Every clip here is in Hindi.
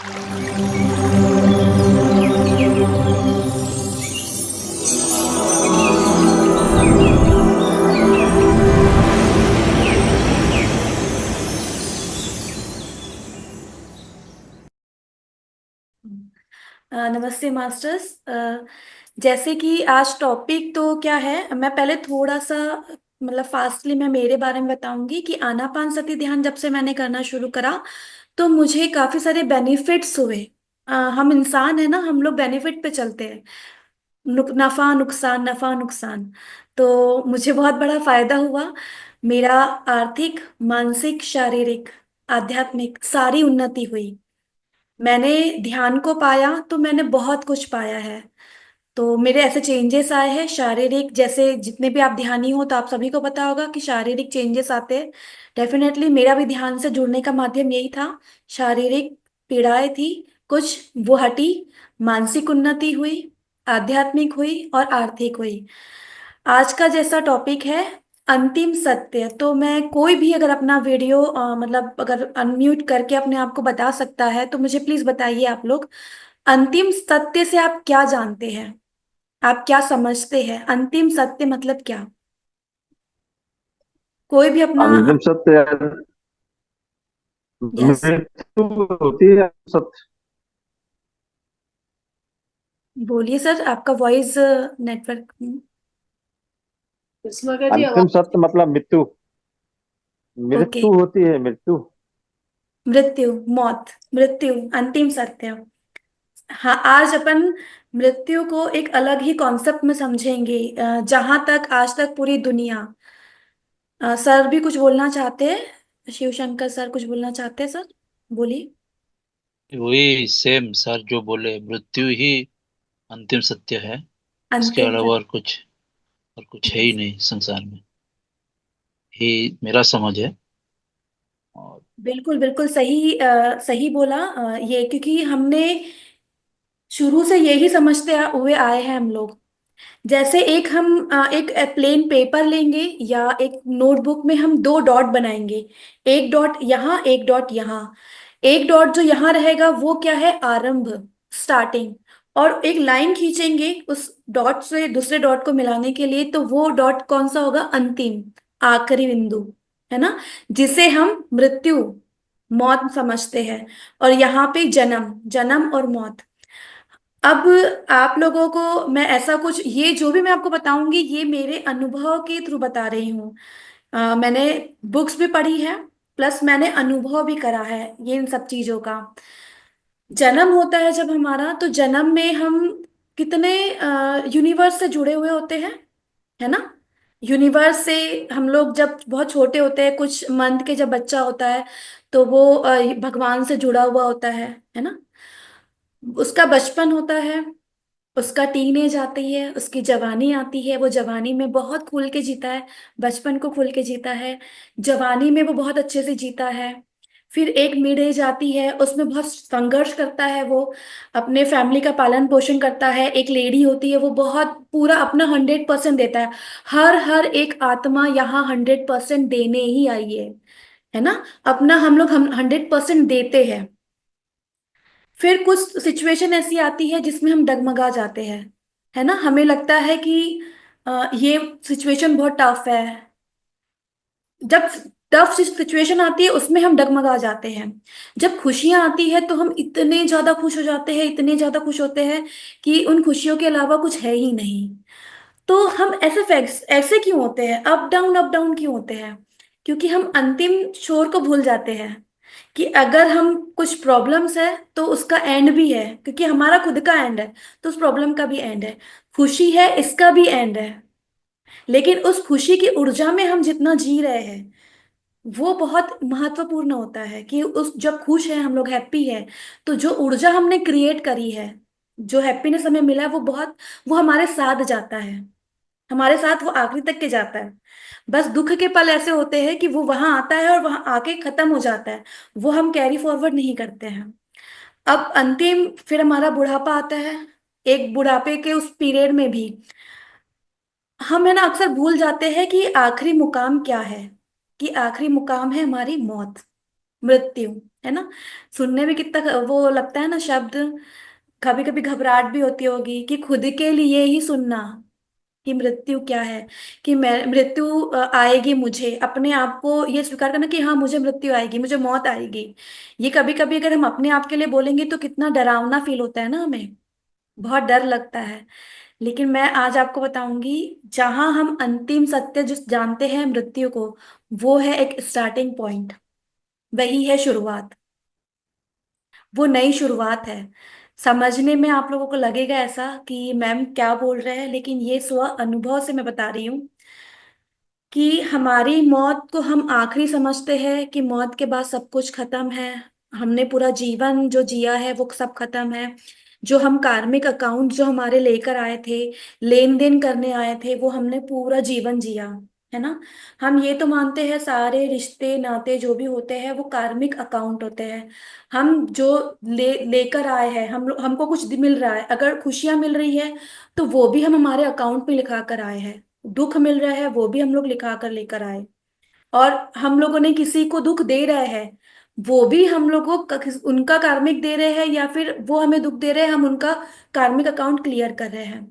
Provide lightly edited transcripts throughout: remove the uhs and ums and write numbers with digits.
नमस्ते मास्टर्स। जैसे कि आज टॉपिक तो क्या है, मैं पहले थोड़ा सा मतलब फास्टली मैं मेरे बारे में बताऊंगी कि आनापान सती ध्यान जब से मैंने करना शुरू करा तो मुझे काफी सारे बेनिफिट्स हुए। हम इंसान है ना, हम लोग बेनिफिट पे चलते हैं। नफा नुकसान नफा नुकसान। तो मुझे बहुत बड़ा फायदा हुआ। मेरा आर्थिक, मानसिक, शारीरिक, आध्यात्मिक सारी उन्नति हुई। मैंने ध्यान को पाया तो मैंने बहुत कुछ पाया है। तो मेरे ऐसे चेंजेस आए हैं शारीरिक, जैसे जितने भी आप ध्यानी हो तो आप सभी को पता होगा कि शारीरिक चेंजेस आते हैं। डेफिनेटली मेरा भी ध्यान से जुड़ने का माध्यम यही था। शारीरिक पीड़ाएं थी कुछ, वो हटी। मानसिक उन्नति हुई, आध्यात्मिक हुई और आर्थिक हुई। आज का जैसा टॉपिक है अंतिम सत्य, तो मैं कोई भी अगर अपना वीडियो मतलब अगर अनम्यूट करके अपने आप को बता सकता है तो मुझे प्लीज बताइए आप लोग। अंतिम सत्य से आप क्या जानते हैं? आप क्या समझते हैं अंतिम सत्य मतलब क्या? कोई भी अपना। अंतिम सत्य यार, यस। मृत्यु होती है सत्य। बोलिए सर, आपका वॉइस नेटवर्क। जी अंतिम आवाज। सत्य मतलब मृत्यु। ओके। मृत्यु होती है, मृत्यु। मृत्यु, मौत, मृत्यु अंतिम सत्य। हाँ, आज अपन मृत्यु को एक अलग ही कॉन्सेप्ट में समझेंगे। जहां तक आज तक पूरी दुनिया। सर भी कुछ बोलना चाहते हैं, शिव शंकर सर कुछ बोलना चाहते हैं सर। बोलिए। वही सेम सर जो बोले, मृत्यु ही अंतिम सत्य है। इसके अंतिम अलावा सत्य। और कुछ है ही नहीं संसार में। ये मेरा समझ है। और बिल्कुल बिल्कुल सही, सही बोला। ये क्योंकि हमने शुरू से यही समझते हुए आए हैं हम लोग। जैसे एक हम एक प्लेन पेपर लेंगे या एक नोटबुक में हम दो डॉट बनाएंगे। एक डॉट यहाँ, एक डॉट यहाँ। एक डॉट जो यहाँ रहेगा वो क्या है? आरंभ, स्टार्टिंग। और एक लाइन खींचेंगे उस डॉट से दूसरे डॉट को मिलाने के लिए, तो वो डॉट कौन सा होगा? अंतिम, आखिरी बिंदु, है ना? जिसे हम मृत्यु, मौत समझते हैं। और यहाँ पे जन्म, जन्म और मौत। अब आप लोगों को मैं ऐसा कुछ, ये जो भी मैं आपको बताऊंगी ये मेरे अनुभव के थ्रू बता रही हूँ। मैंने बुक्स भी पढ़ी है, प्लस मैंने अनुभव भी करा है ये इन सब चीजों का। जन्म होता है जब हमारा, तो जन्म में हम कितने यूनिवर्स से जुड़े हुए होते हैं, है ना? यूनिवर्स से हम लोग जब बहुत छोटे होते हैं, कुछ मंथ के जब बच्चा होता है तो वो भगवान से जुड़ा हुआ होता है ना? उसका बचपन होता है, उसका टीनेज आती है, उसकी जवानी आती है। वो जवानी में बहुत खुल के जीता है, बचपन को खुल के जीता है। जवानी में वो बहुत अच्छे से जीता है। फिर एक मिड एज आती है, उसमें बहुत संघर्ष करता है वो। अपने फैमिली का पालन पोषण करता है। एक लेडी होती है, वो बहुत पूरा अपना 100% देता है। हर हर एक आत्मा यहाँ 100% देने ही आई है ना? अपना हम 100% देते हैं। फिर कुछ सिचुएशन ऐसी आती है जिसमें हम डगमगा जाते हैं, है ना? हमें लगता है कि ये सिचुएशन बहुत टफ है। जब टफ सिचुएशन आती है उसमें हम डगमगा जाते हैं। जब खुशियां आती है तो हम इतने ज्यादा खुश हो जाते हैं, इतने ज्यादा खुश होते हैं कि उन खुशियों के अलावा कुछ है ही नहीं। तो हम ऐसे फैक्ट्स ऐसे क्यों होते हैं? अप डाउन क्यों होते हैं? क्योंकि हम अंतिम छोर को भूल जाते हैं कि अगर हम कुछ प्रॉब्लम्स है तो उसका एंड भी है, क्योंकि हमारा खुद का एंड है तो उस प्रॉब्लम का भी एंड है। खुशी है, इसका भी एंड है। लेकिन उस खुशी की ऊर्जा में हम जितना जी रहे हैं वो बहुत महत्वपूर्ण होता है कि उस जब खुश है हम लोग, हैप्पी है, तो जो ऊर्जा हमने क्रिएट करी है, जो हैप्पीनेस हमें मिला है, वो बहुत, वो हमारे साथ जाता है। हमारे साथ वो आखिरी तक के जाता है। बस दुख के पल ऐसे होते हैं कि वो वहां आता है और वहां आके खत्म हो जाता है। वो हम कैरी फॉरवर्ड नहीं करते हैं। अब अंतिम फिर हमारा बुढ़ापा आता है। एक बुढ़ापे के उस पीरियड में भी हम है ना अक्सर भूल जाते हैं कि आखिरी मुकाम क्या है। कि आखिरी मुकाम है हमारी मौत। मृत्यु, है ना। सुनने में कितना वो लगता है ना शब्द। कभी कभी घबराहट भी होती होगी कि खुद के लिए ही सुनना कि मृत्यु क्या है, कि मैं मृत्यु आएगी, मुझे अपने आप को ये स्वीकार करना कि हाँ मुझे मृत्यु आएगी, मुझे मौत आएगी। ये कभी कभी अगर हम अपने आप के लिए बोलेंगे तो कितना डरावना फील होता है ना हमें, बहुत डर लगता है। लेकिन मैं आज आपको बताऊंगी, जहां हम अंतिम सत्य जो जानते हैं मृत्यु को, वो है एक स्टार्टिंग पॉइंट, वही है शुरुआत, वो नई शुरुआत है। समझने में आप लोगों को लगेगा ऐसा कि मैम क्या बोल रहे हैं, लेकिन ये स्व अनुभव से मैं बता रही हूँ कि हमारी मौत को हम आखिरी समझते हैं कि मौत के बाद सब कुछ खत्म है, हमने पूरा जीवन जो जिया है वो सब खत्म है। जो हम कार्मिक अकाउंट जो हमारे लेकर आए थे, लेन देन करने आए थे, वो हमने पूरा जीवन जिया, है ना। हम ये तो मानते हैं सारे रिश्ते नाते जो भी होते हैं वो कार्मिक अकाउंट होते हैं। हम जो लेकर आए हैं, हमको कुछ मिल रहा है, अगर खुशियां मिल रही है तो वो भी हम हमारे अकाउंट में लिखा कर आए हैं, दुख मिल रहा है वो भी हम लोग लिखा कर लेकर आए। और हम लोगों ने किसी को दुख दे रहे हैं, वो भी हम लोगों को उनका कार्मिक दे रहे हैं, या फिर वो हमें दुख दे रहे हैं, हम उनका कार्मिक अकाउंट क्लियर कर रहे हैं।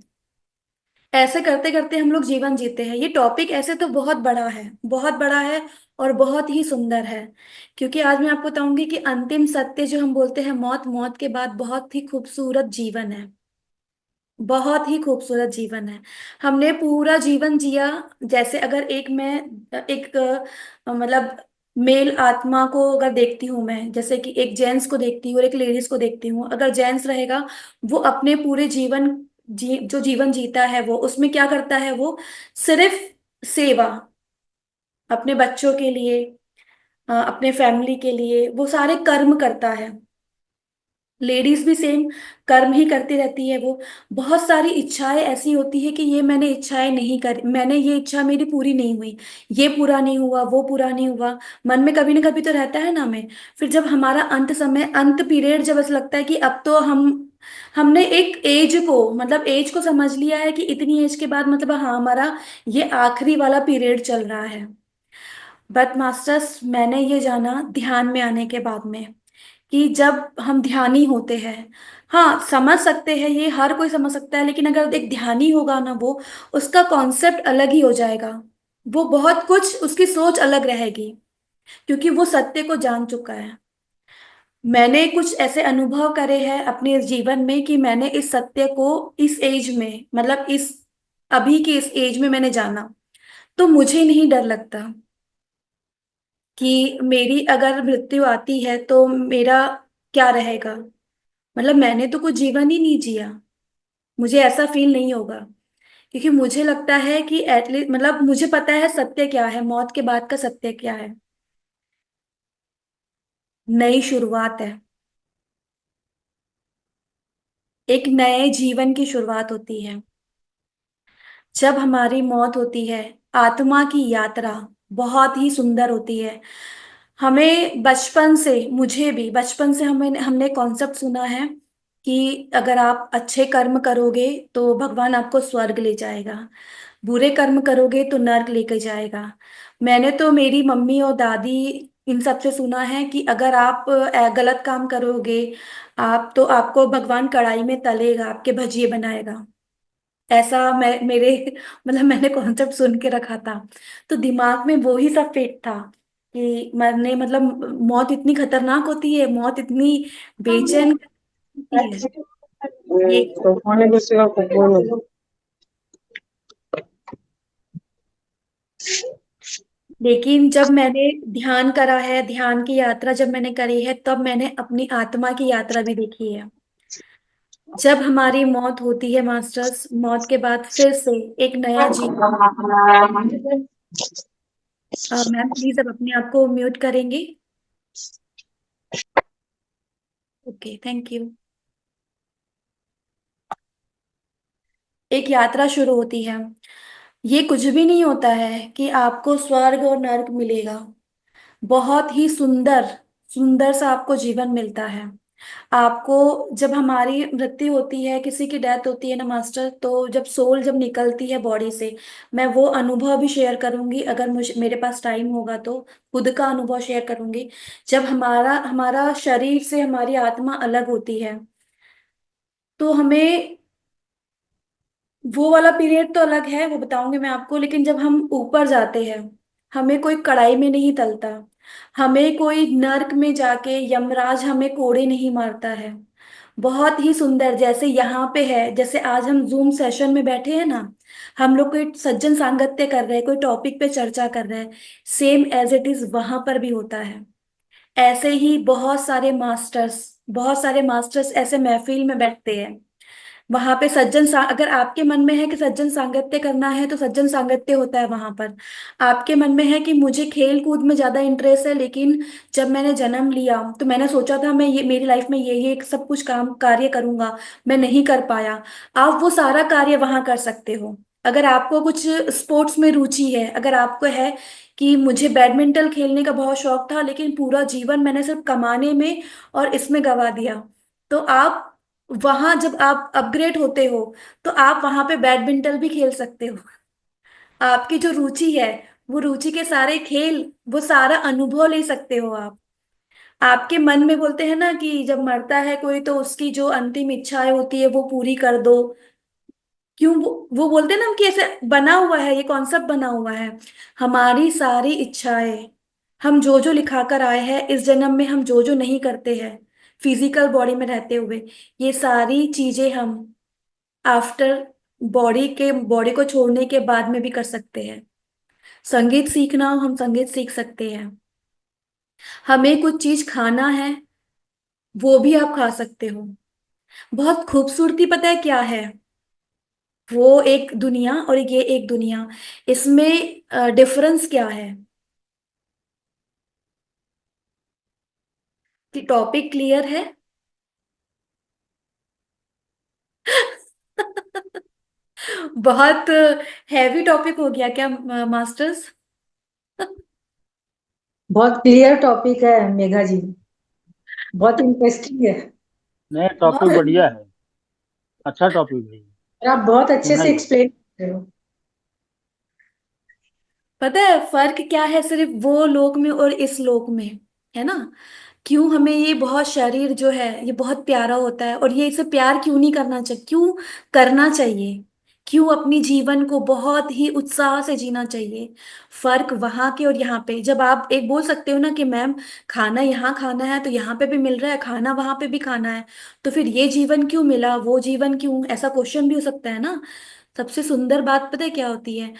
ऐसे करते करते हम लोग जीवन जीते हैं। ये टॉपिक ऐसे तो बहुत बड़ा है, बहुत बड़ा है, और बहुत ही सुंदर है। क्योंकि आज मैं आपको बताऊंगी कि अंतिम सत्य जो हम बोलते हैं मौत, मौत के बाद बहुत ही खूबसूरत जीवन है, बहुत ही खूबसूरत जीवन है। हमने पूरा जीवन जिया। जैसे अगर एक मैं एक मतलब मेल आत्मा को अगर देखती हूँ मैं, जैसे कि एक जेंट्स को देखती हूँ और एक लेडीज को देखती हूँ। अगर जेंट्स रहेगा, वो अपने पूरे जीवन जो जीवन जीता है वो उसमें क्या करता है, वो सिर्फ सेवा, अपने बच्चों के लिए, अपने फैमिली के लिए वो सारे कर्म करता है। लेडीज भी सेम कर्म ही करती रहती है वो। बहुत सारी इच्छाएं ऐसी होती है कि ये मैंने इच्छाएं नहीं कर, मैंने ये इच्छा मेरी पूरी नहीं हुई, ये पूरा नहीं हुआ, वो पूरा नहीं हुआ। मन में कभी ना कभी तो रहता है ना हमें। फिर जब हमारा अंत समय, अंत पीरियड, जब ऐसा लगता है कि अब तो हमने एक एज को, मतलब एज को समझ लिया है कि इतनी एज के बाद मतलब हाँ हमारा ये आखिरी वाला पीरियड चल रहा है। बट मास्टर्स, मैंने ये जाना ध्यान में आने के बाद में कि जब हम ध्यानी होते हैं, हाँ समझ सकते हैं, ये हर कोई समझ सकता है, लेकिन अगर एक ध्यानी होगा ना वो, उसका कॉन्सेप्ट अलग ही हो जाएगा। वो बहुत कुछ उसकी सोच अलग रहेगी, क्योंकि वो सत्य को जान चुका है। मैंने कुछ ऐसे अनुभव करे हैं अपने इस जीवन में कि मैंने इस सत्य को इस एज में, मतलब इस अभी की इस एज में मैंने जाना, तो मुझे नहीं डर लगता कि मेरी अगर मृत्यु आती है तो मेरा क्या रहेगा। मतलब मैंने तो कुछ जीवन ही नहीं जिया, मुझे ऐसा फील नहीं होगा। क्योंकि मुझे लगता है कि एटलीस्ट, मतलब मुझे पता है सत्य क्या है, मौत के बाद का सत्य क्या है। नई शुरुआत है, एक नए जीवन की शुरुआत होती है। जब हमारी मौत होती है, आत्मा की यात्रा बहुत ही सुंदर होती है। हमें बचपन से, मुझे भी बचपन से हमें हमने कॉन्सेप्ट सुना है कि अगर आप अच्छे कर्म करोगे तो भगवान आपको स्वर्ग ले जाएगा, बुरे कर्म करोगे तो नर्क लेके जाएगा। मैंने तो मेरी मम्मी और दादी इन सब से सुना है कि अगर आप गलत काम करोगे, आप तो आपको भगवान कढ़ाई में तलेगा, आपके भजिए बनाएगा। ऐसा मैं मेरे मतलब मैंने कॉन्सेप्ट सुन के रखा था। तो दिमाग में वो ही सब फेट था कि मैंने, मतलब मौत इतनी खतरनाक होती है, मौत इतनी बेचैन होती है ये। लेकिन जब मैंने ध्यान करा है, ध्यान की यात्रा जब मैंने करी है, तब मैंने अपनी आत्मा की यात्रा भी देखी है। जब हमारी मौत होती है मास्टर्स, मौत के बाद फिर से एक नया जीवन। मैम प्लीज अब अपने आप को म्यूट करेंगे। Okay, thank you. एक यात्रा शुरू होती है। ये कुछ भी नहीं होता है कि आपको स्वर्ग और नर्क मिलेगा। बहुत ही सुंदर, सुंदर सा आपको जीवन मिलता है। आपको, जब हमारी मृत्यु होती है, किसी की डेथ होती है ना मास्टर, तो जब सोल जब निकलती है बॉडी से, मैं वो अनुभव भी शेयर करूंगी, अगर मुझे मेरे पास टाइम होगा तो खुद का अनुभव शेयर करूंगी। जब हमारा हमारा शरीर से हमारी आत्मा अलग होती है, तो हमें वो वाला पीरियड तो अलग है, वो बताऊंगी मैं आपको। लेकिन जब हम ऊपर जाते हैं, हमें कोई कढ़ाई में नहीं तलता, हमें कोई नर्क में जाके यमराज हमें कोड़े नहीं मारता है। बहुत ही सुंदर, जैसे यहाँ पे है, जैसे आज हम जूम सेशन में बैठे हैं ना, हम लोग कोई सज्जन सांगत्य कर रहे हैं, कोई टॉपिक पे चर्चा कर रहे हैं, सेम एज इट इज वहां पर भी होता है। ऐसे ही बहुत सारे मास्टर्स ऐसे महफिल में बैठते हैं। वहां पे अगर आपके मन में है कि सज्जन सांगत्य करना है, तो सज्जन सांगत्य होता है वहां पर। आपके मन में है कि मुझे खेल कूद में ज्यादा इंटरेस्ट है, लेकिन जब मैंने जन्म लिया तो मैंने सोचा था मैं ये मेरी लाइफ में ये सब कुछ काम कार्य करूंगा, मैं नहीं कर पाया। आप वो सारा कार्य वहां कर सकते हो। अगर आपको कुछ स्पोर्ट्स में रुचि है, अगर आपको है कि मुझे बैडमिंटन खेलने का बहुत शौक था, लेकिन पूरा जीवन मैंने सिर्फ कमाने में और इसमें गवा दिया, तो आप वहां जब आप अपग्रेड होते हो, तो आप वहां पे बैडमिंटन भी खेल सकते हो। आपकी जो रुचि है, वो रुचि के सारे खेल, वो सारा अनुभव ले सकते हो आप। आपके मन में बोलते हैं ना कि जब मरता है कोई, तो उसकी जो अंतिम इच्छाएं होती है वो पूरी कर दो। क्यों वो बोलते हैं ना कि ऐसे बना हुआ है, ये कॉन्सेप्ट बना हुआ है। हमारी सारी इच्छाएं, हम जो जो लिखा कर आए हैं इस जन्म में, हम जो जो नहीं करते हैं फिजिकल बॉडी में रहते हुए, ये सारी चीजें हम आफ्टर बॉडी को छोड़ने के बाद में भी कर सकते हैं। संगीत सीखना हो, हम संगीत सीख सकते हैं। हमें कुछ चीज खाना है, वो भी आप खा सकते हो। बहुत खूबसूरती पता है क्या है? वो एक दुनिया और ये एक दुनिया, इसमें डिफरेंस क्या है? कि टॉपिक क्लियर है? बहुत हैवी टॉपिक हो गया क्या मास्टर्स? बहुत क्लियर टॉपिक है मेघा जी। बहुत इंटरेस्टिंग है। नहीं, टॉपिक बहुत। बढ़िया है। अच्छा टॉपिक है। और आप बहुत अच्छे सुनना से ही। एक्सप्लेन कर रहे हो। पता है फर्क क्या है सिर्फ वो लोक में और इस लोक में, है ना? क्यों हमें ये बहुत शरीर जो है ये बहुत प्यारा होता है, और ये इसे प्यार क्यों नहीं करना चाहिए, क्यों करना चाहिए? क्यों अपनी जीवन को बहुत ही उत्साह से जीना चाहिए? फर्क वहां के और यहाँ पे, जब आप एक बोल सकते हो ना कि मैम, खाना यहाँ खाना है तो यहाँ पे भी मिल रहा है, खाना वहां पे भी खाना है, तो फिर ये जीवन क्यों मिला, वो जीवन क्यों, ऐसा क्वेश्चन भी हो सकता है ना। सबसे सुंदर बात पता है क्या होती है?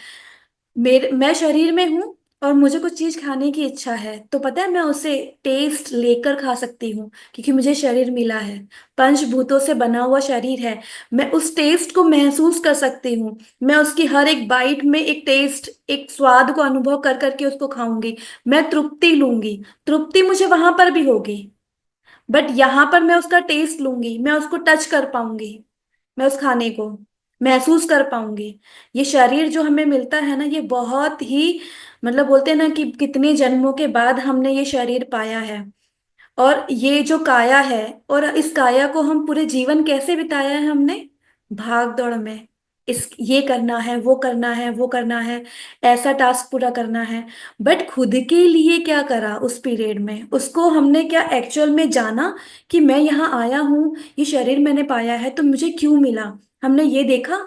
मैं शरीर में हूं, और मुझे कुछ चीज खाने की इच्छा है, तो पता है मैं उसे टेस्ट लेकर खा सकती हूँ, क्योंकि मुझे शरीर मिला है, पंचभूतों से बना हुआ शरीर है। मैं उस टेस्ट को महसूस कर सकती हूँ। मैं उसकी हर एक बाइट में एक टेस्ट, एक स्वाद को अनुभव कर करके उसको खाऊंगी। मैं तृप्ति लूंगी। तृप्ति मुझे वहां पर भी होगी, बट यहाँ पर मैं उसका टेस्ट लूंगी, मैं उसको टच कर पाऊंगी, मैं उस खाने को महसूस कर पाऊंगी। ये शरीर जो हमें मिलता है ना, ये बहुत ही, मतलब बोलते हैं ना कि कितने जन्मों के बाद हमने ये शरीर पाया है। और ये जो काया है, और इस काया को हम पूरे जीवन कैसे बिताया है हमने? भाग दौड़ में। ये करना है, वो करना है, वो करना है, ऐसा टास्क पूरा करना है। बट खुद के लिए क्या करा उस पीरियड में? उसको हमने क्या एक्चुअल में जाना कि मैं यहाँ आया हूँ, ये शरीर मैंने पाया है तो मुझे क्यों मिला? हमने ये देखा?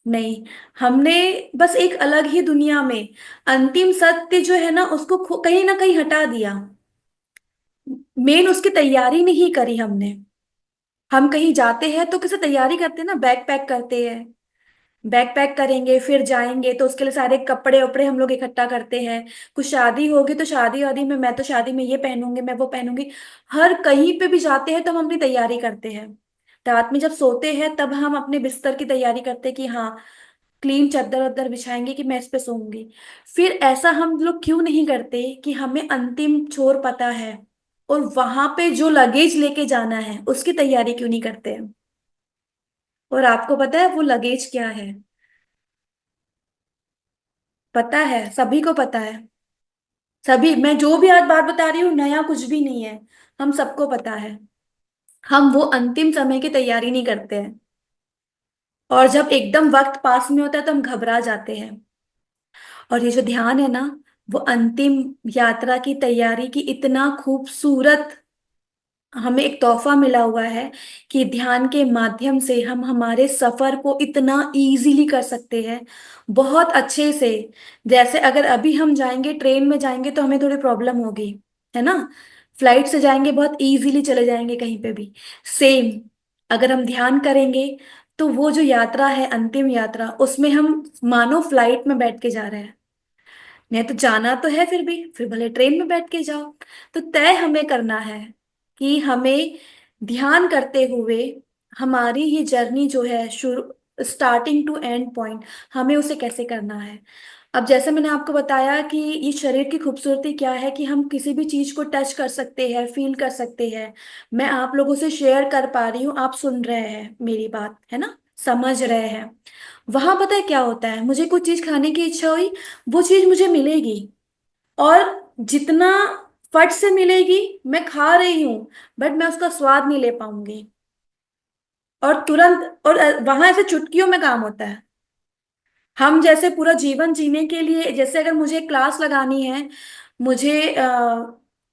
नहीं। हमने बस एक अलग ही दुनिया में अंतिम सत्य जो है ना, उसको कहीं ना कहीं हटा दिया। मेन उसकी तैयारी नहीं करी हमने। हम कहीं जाते हैं तो कैसे तैयारी करते हैं ना, बैग पैक करते हैं। बैग पैक करेंगे, फिर जाएंगे तो उसके लिए सारे कपड़े वपड़े हम लोग इकट्ठा करते हैं। कुछ शादी होगी तो शादी वादी में, मैं तो शादी में ये पहनूंगी, मैं वो पहनूंगी। हर कहीं पे भी जाते हैं तो हम अपनी तैयारी करते हैं। रात में जब सोते हैं तब हम अपने बिस्तर की तैयारी करते हैं कि हाँ, क्लीन चादर वादर बिछाएंगे कि मैं इस पे सोऊंगी। फिर ऐसा हम लोग क्यों नहीं करते कि हमें अंतिम छोर पता है, और वहां पे जो लगेज लेके जाना है उसकी तैयारी क्यों नहीं करते हैं? और आपको पता है वो लगेज क्या है? पता है, सभी को पता है। सभी, मैं जो भी आज बात बता रही हूँ नया कुछ भी नहीं है, हम सबको पता है। हम वो अंतिम समय की तैयारी नहीं करते हैं, और जब एकदम वक्त पास में होता है तो हम घबरा जाते हैं। और ये जो ध्यान है ना, वो अंतिम यात्रा की तैयारी की इतना खूबसूरत हमें एक तोहफा मिला हुआ है कि ध्यान के माध्यम से हम हमारे सफर को इतना इजीली कर सकते हैं, बहुत अच्छे से। जैसे अगर अभी हम जाएंगे, ट्रेन में जाएंगे तो हमें थोड़ी प्रॉब्लम होगी, है ना। फ्लाइट से जाएंगे बहुत इजीली चले जाएंगे कहीं पे भी। सेम, अगर हम ध्यान करेंगे तो वो जो यात्रा है, अंतिम यात्रा, उसमें हम मानो फ्लाइट में बैठ के जा रहे हैं। नहीं तो जाना तो है, फिर भले ट्रेन में बैठ के जाओ। तो तय हमें करना है कि हमें ध्यान करते हुए हमारी ये जर्नी जो है, शुरू स्टार्टिंग टू एंड पॉइंट, हमें उसे कैसे करना है। अब जैसे मैंने आपको बताया कि ये शरीर की खूबसूरती क्या है, कि हम किसी भी चीज को टच कर सकते हैं, फील कर सकते हैं। मैं आप लोगों से शेयर कर पा रही हूँ, आप सुन रहे हैं मेरी बात, है ना, समझ रहे हैं। वहां पता है क्या होता है, मुझे कुछ चीज खाने की इच्छा हुई, वो चीज मुझे मिलेगी, और जितना फट से मिलेगी, मैं खा रही हूं, बट मैं उसका स्वाद नहीं ले पाऊंगी। और तुरंत, और वहां ऐसे चुटकियों में काम होता है। हम जैसे पूरा जीवन जीने के लिए, जैसे अगर मुझे क्लास लगानी है, मुझे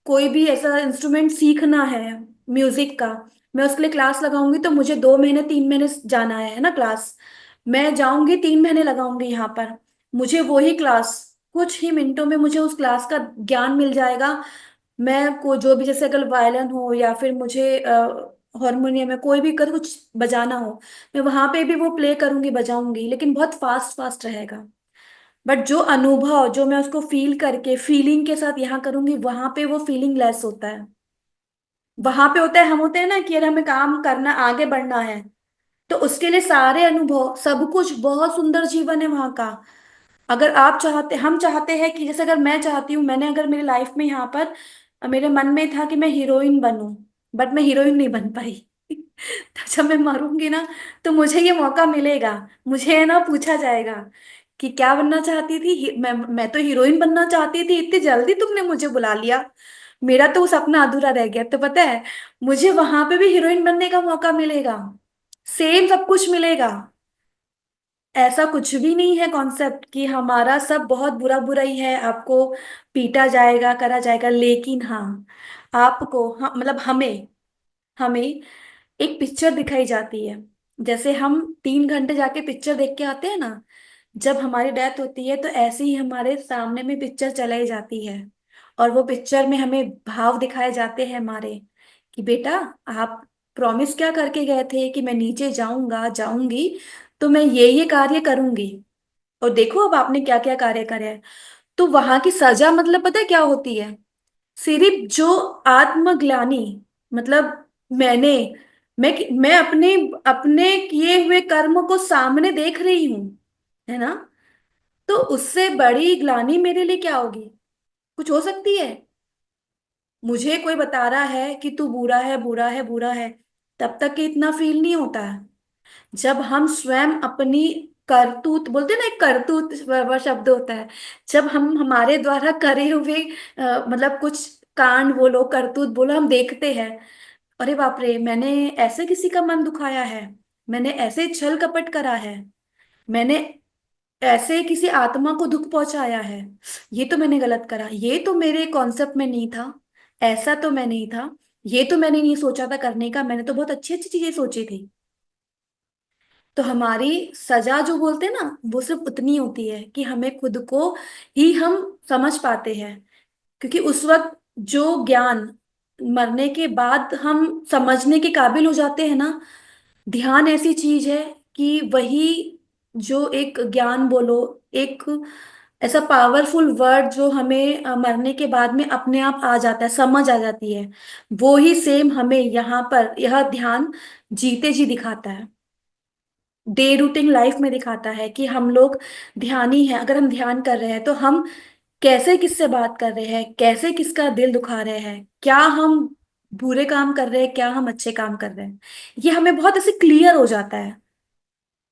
कोई भी ऐसा इंस्ट्रूमेंट सीखना है म्यूजिक का, मैं उसके लिए क्लास लगाऊंगी तो मुझे 2 महीने 3 महीने जाना है ना क्लास। मैं जाऊंगी 3 महीने लगाऊंगी यहाँ पर, मुझे वही क्लास कुछ ही मिनटों में मुझे उस क्लास का ज्ञान मिल जाएगा। मैं को जो भी, जैसे अगर वायलिन हो या फिर मुझे हारमोनियम है, कोई भी कर कुछ बजाना हो, मैं वहां पे भी वो प्ले करूंगी, बजाऊंगी, लेकिन बहुत फास्ट फास्ट रहेगा। बट जो अनुभव, जो मैं उसको फील करके फीलिंग के साथ यहाँ करूंगी, वहां पे वो फीलिंग लेस होता है। वहां पे होता है, हम होते हैं ना कि यार हमें काम करना, आगे बढ़ना है, तो उसके लिए सारे अनुभव, सब कुछ, बहुत सुंदर जीवन है वहां का। अगर आप चाहते, हम चाहते हैं कि जैसे अगर मैं चाहती हूँ, मैंने अगर मेरी लाइफ में यहाँ पर मेरे मन में था कि मैं हीरोइन बनूं, बट मैं हीरोइन नहीं बन पाई। तो जब मैं मरूंगी ना, तो मुझे ये मौका मिलेगा, मुझे ना पूछा जाएगा कि क्या बनना चाहती थी। मैं तो हीरोइन बनना चाहती थी, इतनी जल्दी तुमने मुझे बुला लिया, मेरा तो वो सपना अधूरा रह गया। तो पता है, मुझे वहां पे भी हीरोइन बनने का मौका मिलेगा, सेम सब कुछ मिलेगा। ऐसा कुछ भी नहीं है कॉन्सेप्ट कि हमारा सब बहुत बुरा बुरा ही है, आपको पीटा जाएगा, करा जाएगा। लेकिन हाँ, आपको, हाँ, मतलब हमें हमें एक पिक्चर दिखाई जाती है। जैसे हम 3 घंटे जाके पिक्चर देख के आते हैं ना, जब हमारी डेथ होती है तो ऐसे ही हमारे सामने में पिक्चर चलाई जाती है, और वो पिक्चर में हमें भाव दिखाए जाते हैं हमारे, कि बेटा, आप प्रॉमिस क्या करके गए थे कि मैं नीचे जाऊंगा, जाऊंगी, तो मैं ये कार्य करूंगी, और देखो अब आपने क्या क्या कार्य करे हैं। तो वहां की सजा मतलब पता है क्या होती है? सिर्फ जो आत्मग्लानि, मतलब मैंने मैं अपने अपने किए हुए कर्म को सामने देख रही हूं, है ना। तो उससे बड़ी ग्लानि मेरे लिए क्या होगी, कुछ हो सकती है? मुझे कोई बता रहा है कि तू बुरा है, बुरा है, बुरा है, तब तक कि इतना फील नहीं होता है। जब हम स्वयं अपनी करतूत, बोलते हैं ना, एक करतूत वह शब्द होता है, जब हम हमारे द्वारा करे हुए मतलब कुछ कांड बोलो, करतूत बोलो, हम देखते हैं, अरे बाप रे, मैंने ऐसे किसी का मन दुखाया है, मैंने ऐसे छल कपट करा है, मैंने ऐसे किसी आत्मा को दुख पहुंचाया है, ये तो मैंने गलत करा, ये तो मेरे कॉन्सेप्ट में नहीं था, ऐसा तो मैं नहीं था, ये तो मैंने नहीं सोचा था करने का, मैंने तो बहुत अच्छी अच्छी चीजें सोची थी। तो हमारी सजा जो बोलते हैं ना, वो सिर्फ उतनी होती है कि हमें खुद को ही हम समझ पाते हैं। क्योंकि उस वक्त जो ज्ञान मरने के बाद हम समझने के काबिल हो जाते हैं ना, ध्यान ऐसी चीज है कि वही जो एक ज्ञान बोलो, एक ऐसा पावरफुल वर्ड जो हमें मरने के बाद में अपने आप आ जाता है, समझ आ जाती है, वो ही सेम हमें यहाँ पर यह ध्यान जीते जी दिखाता है, डे रूटिंग लाइफ में दिखाता है कि हम लोग ध्यानी हैं। अगर हम ध्यान कर रहे हैं तो हम कैसे किससे बात कर रहे हैं, कैसे किसका दिल दुखा रहे हैं, क्या हम बुरे काम कर रहे हैं, क्या हम अच्छे काम कर रहे हैं, ये हमें बहुत ऐसे क्लियर हो जाता है।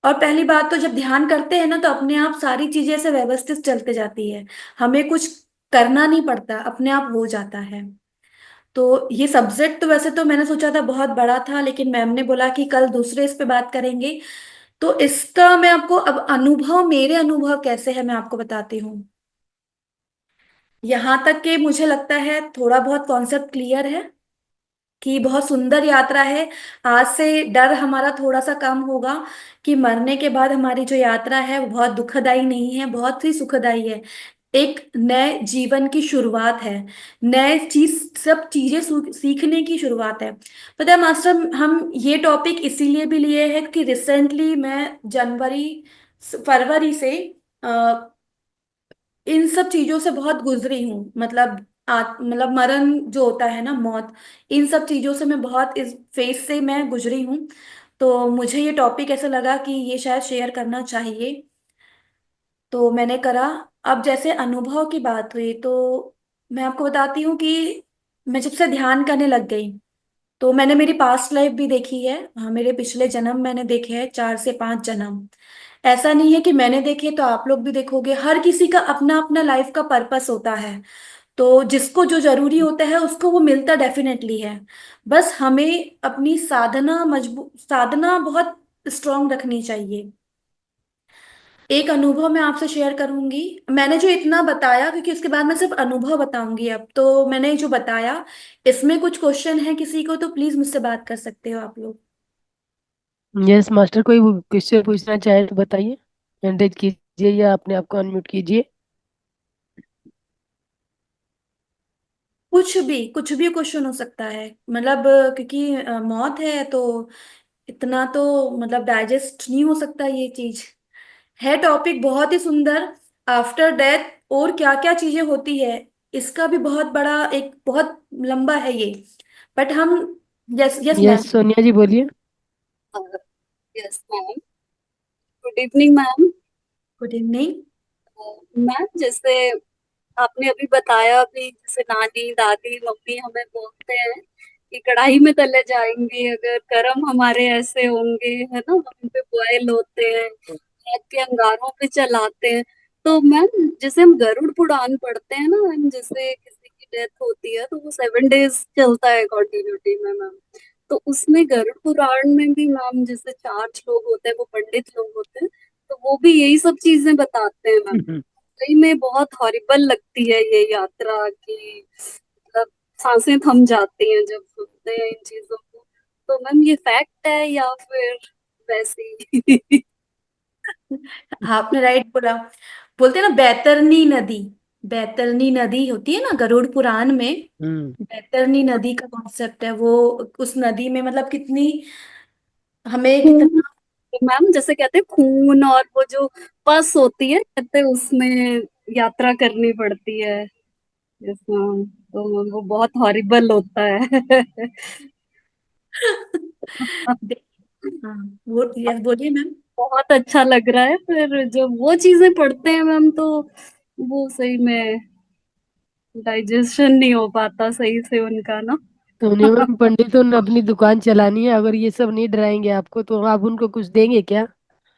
और पहली बात तो जब ध्यान करते हैं ना, तो अपने आप सारी चीजें ऐसे व्यवस्थित चलते जाती है, हमें कुछ करना नहीं पड़ता, अपने आप हो जाता है। तो ये सब्जेक्ट तो वैसे तो मैंने सोचा था बहुत बड़ा था, लेकिन मैम ने बोला कि कल दूसरे इस पे बात करेंगे। तो इसका मैं आपको अब अनुभव, मेरे अनुभव कैसे है मैं आपको बताती हूँ। यहाँ तक कि मुझे लगता है थोड़ा बहुत कॉन्सेप्ट क्लियर है कि बहुत सुंदर यात्रा है। आज से डर हमारा थोड़ा सा कम होगा कि मरने के बाद हमारी जो यात्रा है वो बहुत दुखदाई नहीं है, बहुत ही सुखदाई है। एक नए जीवन की शुरुआत है, नए चीज, सब चीजें सीखने की शुरुआत है। पता है मास्टर, हम ये टॉपिक इसीलिए भी लिए है कि रिसेंटली मैं फरवरी से इन सब चीजों से बहुत गुजरी हूँ। मतलब मतलब मरण जो होता है ना, मौत, इन सब चीजों से मैं बहुत, इस फेज से मैं गुजरी हूँ। तो मुझे ये टॉपिक ऐसा लगा कि ये शायद शेयर करना चाहिए, तो मैंने करा। अब जैसे अनुभव की बात हुई तो मैं आपको बताती हूँ कि मैं जब से ध्यान करने लग गई तो मैंने मेरी पास्ट लाइफ भी देखी है। हाँ, मेरे पिछले जन्म मैंने देखे हैं, 4 से 5 जन्म। ऐसा नहीं है कि मैंने देखे तो आप लोग भी देखोगे। हर किसी का अपना अपना लाइफ का पर्पस होता है, तो जिसको जो जरूरी होता है उसको वो मिलता डेफिनेटली है। बस हमें अपनी साधना बहुत स्ट्रांग रखनी चाहिए। एक अनुभव मैं आपसे शेयर करूंगी। मैंने जो इतना बताया, क्योंकि उसके बाद मैं सिर्फ अनुभव बताऊंगी, अब तो मैंने जो बताया इसमें कुछ क्वेश्चन है किसी को तो प्लीज मुझसे बात कर सकते हो आप लोग। यस मास्टर, कोई क्वेश्चन पूछना चाहे तो बताइए। हैंड रेज कीजिए या अपने आप को अनम्यूट कीजिए। कुछ भी क्वेश्चन हो सकता है, मतलब क्योंकि मौत है तो इतना तो मतलब डाइजेस्ट नहीं हो सकता ये चीज। है टॉपिक बहुत ही सुंदर। आफ्टर डेथ और क्या क्या चीजें होती है, इसका भी बहुत बड़ा, एक बहुत लंबा है ये। बट हम, yes yes ma'am. Yes Sonia ji बोलिए। Yes ma'am. Good evening ma'am. Good evening. Ma'am, जैसे आपने अभी बताया, अभी जैसे नानी दादी मम्मी हमें बोलते हैं कि कढ़ाई में तले जाएंगे अगर कर्म हमारे ऐसे होंगे, है ना, हम पे बॉयल होते हैं, आग के अंगारों पे चलाते हैं। तो मैम, जैसे हम गरुड़ पुराण पढ़ते हैं ना मैम, जैसे किसी की डेथ होती है तो वो 7 डेज चलता है कंटिन्यूटी में मैम। तो उसमें गरुड़ पुराण में भी मैम जैसे 4 श्लोक होते हैं, वो पंडित लोग होते हैं, तो वो भी यही सब चीजें बताते हैं मैम। सही में बहुत हॉरिबल लगती है ये यात्रा की, मतलब सांसें थम जाती हैं जब सुनते हैं इन चीजों को। तो मैम, ये फैक्ट है या फिर वैसे ही? आपने राइट बोला। बोलते हैं ना बैतरनी नदी, बैतरनी नदी होती है ना गरुड़ पुराण में। हम्म। बैतरनी नदी का कॉन्सेप्ट है वो। उस नदी में मतलब कितनी, हमें खून, कितना। मैम जैसे कहते हैं खून और वो जो पस होती है, कहते हैं उसमें यात्रा करनी पड़ती है। यस मैम, तो वो बहुत हॉरिबल होता है। हाँ, वो यस बोलिए मैम। बहुत अच्छा लग रहा है, फिर जब वो चीजें पढ़ते हैं मैम तो वो सही में डाइजेशन नहीं हो पाता सही से उनका ना। सोनिया मैम, पंडितों ने अपनी दुकान चलानी है, अगर ये सब नहीं डराएंगे आपको तो आप उनको कुछ देंगे क्या?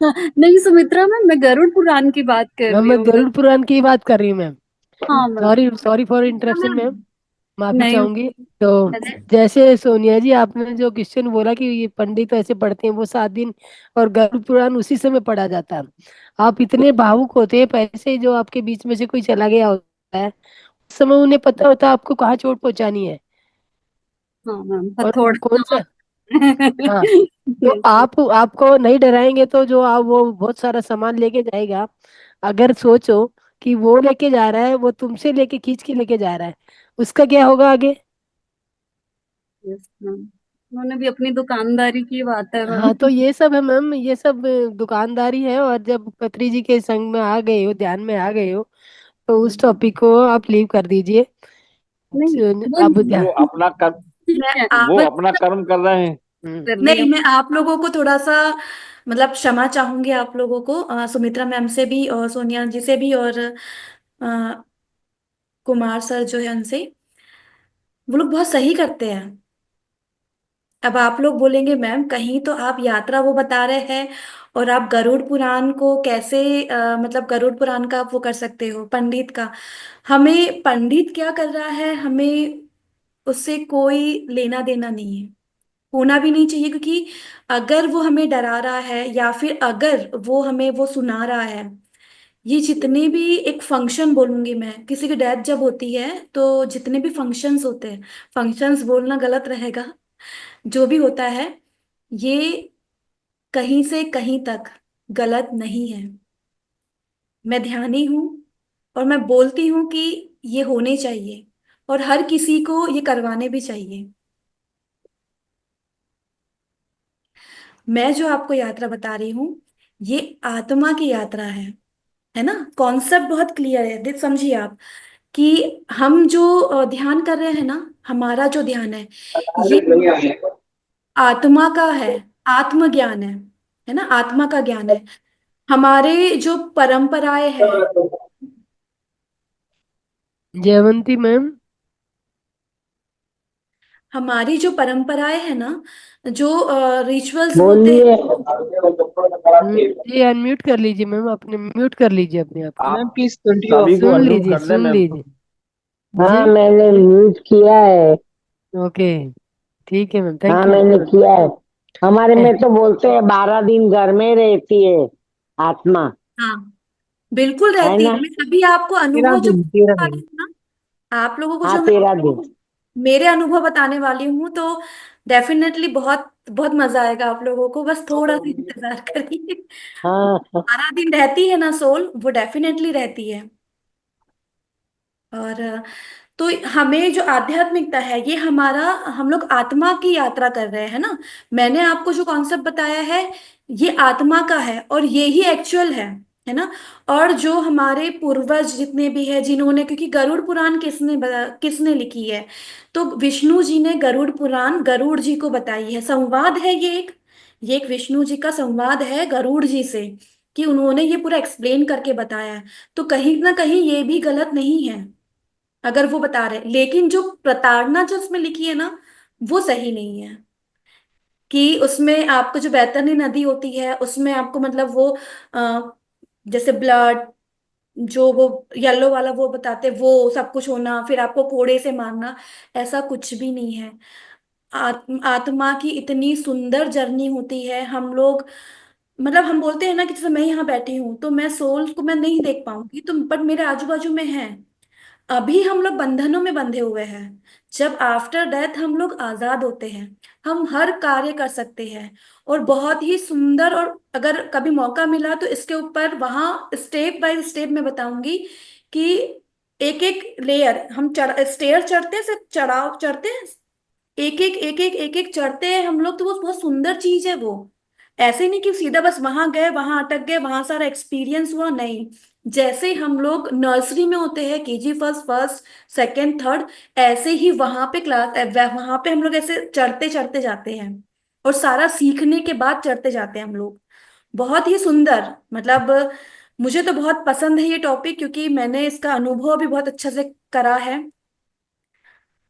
नहीं सुमित्रा मैम, मैं गरुड़ पुराण की बात कर मैम रही मैं हूँ। गरुड़ पुराण की बात कर रही हूँ मैम। हाँ मैम। सॉरी सॉरी फॉर हाँ इंटरप्शन मैम। मैम, माफी नहीं चाहूंगी। तो मैं- जैसे सोनिया जी आपने जो क्वेश्चन बोला कि ये पंडित ऐसे पढ़ते हैं वो 7 दिन, और गरुड़ पुराण उसी समय पढ़ा जाता है। आप इतने भावुक होते हैं, पैसे जो आपके बीच में से कोई चला गया होता है उस समय उन्हें पता होता है आपको कहाँ चोट पहुंचानी है। हाँ मैम, और हथौड़ा। कौन सा, हाँ, तो यस। आप आपको नहीं डराएंगे तो जो आप वो बहुत सारा सामान लेके जाएगा, अगर सोचो कि वो लेके जा रहा है, वो तुमसे लेके खींच के लेके जा रहा है, उसका क्या होगा आगे? यस मैम, उन्होंने भी अपनी दुकानदारी की बात है मैम। हाँ, तो ये सब है मैम, ये सब दुकानदारी है। और जब पत्री जी के संग में आ गए हो, ध्यान में आ गए हो, तो उस टॉपिक को आप लीव कर दीजिए। नहीं, वो अब वो ध्यान। अपना कर्म ठीक मैं है वो मैं अपना कर्म कर रहे हैं। कर रही नहीं, हूँ। मैं आप लोगों को थोड़ा सा मतलब क्षमा चाहूंगी, आप लोगों को सुमित्रा मैम से भी और सोनिया जी से भी और अ, कुमार सर जो है उनसे। वो लोग बहुत सही करते हैं। अब आप लोग बोलेंगे मैम कहीं तो आप यात्रा वो बता रहे हैं और आप गरुड़ पुराण को कैसे मतलब गरुड़ पुराण का आप वो कर सकते हो पंडित का। हमें पंडित क्या कर रहा है, हमें उससे कोई लेना देना नहीं है, होना भी नहीं चाहिए। क्योंकि अगर वो हमें डरा रहा है या फिर अगर वो हमें वो सुना रहा है, ये जितने भी एक फंक्शन बोलूंगी मैं, किसी की डेथ जब होती है तो जितने भी फंक्शंस होते हैं, फंक्शंस बोलना गलत रहेगा, जो भी होता है, ये कहीं से कहीं तक गलत नहीं है। मैं ध्यानी हूँ और मैं बोलती हूँ कि ये होने चाहिए और हर किसी को ये करवाने भी चाहिए। मैं जो आपको यात्रा बता रही हूँ, ये आत्मा की यात्रा है ना। कॉन्सेप्ट बहुत क्लियर है, देख समझिए आप, कि हम जो ध्यान कर रहे हैं ना, हमारा जो ध्यान है ये आत्मा का है, आत्मज्ञान है ना, आत्मा का ज्ञान है। हमारे जो परंपराएं हैं, जयवंती मैम। हमारी जो परंपराएं हैं ना, जो रिचुअल्स होते हैं, बोलिए। जी अनम्यूट कर लीजिए मैम, अपने म्यूट कर लीजिए अपने आप को। Ma'am please continue. सभी को सुन अनम्यूट लीजिए कर ले सुन मैम को। लीजिए। हाँ जी मैंने म्यूट किया है। ओके, ठीक है मैम, हाँ थैंक यू। मैंने किया है। हमारे में तो बोलते हैं 12 दिन घर में रहती है आत्मा, हाँ बिल्कुल है रहती ना। है। मैं अभी आपको तेरह अनुभव जो दिन तेरह बता रही दिन हूँ ना, आप लोगों को हाँ जो मैं 13 दिन। मेरे अनुभव बताने वाली हूँ, तो डेफिनेटली बहुत बहुत मजा आएगा आप लोगों को, बस थोड़ा सा इंतजार करिए। हाँ 12 दिन रहती है ना सोल, वो डेफिनेटली रहती है। और तो हमें जो आध्यात्मिकता है, ये हमारा, हम लोग आत्मा की यात्रा कर रहे हैं ना। मैंने आपको जो कॉन्सेप्ट बताया है, ये आत्मा का है और ये ही एक्चुअल है ना। और जो हमारे पूर्वज जितने भी है, जिन्होंने, क्योंकि गरुड़ पुराण किसने लिखी है, तो विष्णु जी ने गरुड़ पुराण गरुड़ जी को बताई है। संवाद है ये एक विष्णु जी का संवाद है गरुड़ जी से, कि उन्होंने ये पूरा एक्सप्लेन करके बताया है। तो कहीं ना कहीं ये भी गलत नहीं है अगर वो बता रहे, लेकिन जो प्रताड़ना जो उसमें लिखी है ना, वो सही नहीं है। कि उसमें आपको जो बैतरनी नदी होती है, उसमें आपको मतलब वो जैसे ब्लड, जो वो येलो वाला वो बताते, वो सब कुछ होना, फिर आपको कोड़े से मारना, ऐसा कुछ भी नहीं है। आत्मा की इतनी सुंदर जर्नी होती है। हम लोग, मतलब हम बोलते हैं ना कि जैसे मैं यहाँ बैठी हूँ तो मैं सोल को मैं नहीं देख पाऊंगी, तो बट मेरे आजू बाजू में है। अभी हम लोग बंधनों में बंधे हुए हैं, जब आफ्टर डेथ हम लोग आजाद होते हैं, हम हर कार्य कर सकते हैं। और बहुत ही सुंदर, और अगर कभी मौका मिला तो इसके ऊपर वहां स्टेप बाय स्टेप मैं बताऊंगी कि एक एक लेयर हम स्टेयर चढ़ते हैं, सिर्फ चढ़ाव चढ़ते हैं, एक एक चढ़ते हैं हम लोग, तो वो बहुत सुंदर चीज है वो। ऐसे नहीं कि सीधा बस वहां गए, वहां अटक गए, वहां सारा एक्सपीरियंस हुआ, नहीं। जैसे हम लोग नर्सरी में होते हैं, KG first first second third, ऐसे ही वहां पे क्लास, वहां पे हम लोग ऐसे चढ़ते चढ़ते जाते हैं, और सारा सीखने के बाद चढ़ते जाते हैं हम लोग। बहुत ही सुंदर, मतलब मुझे तो बहुत पसंद है ये टॉपिक, क्योंकि मैंने इसका अनुभव भी बहुत अच्छे से करा है।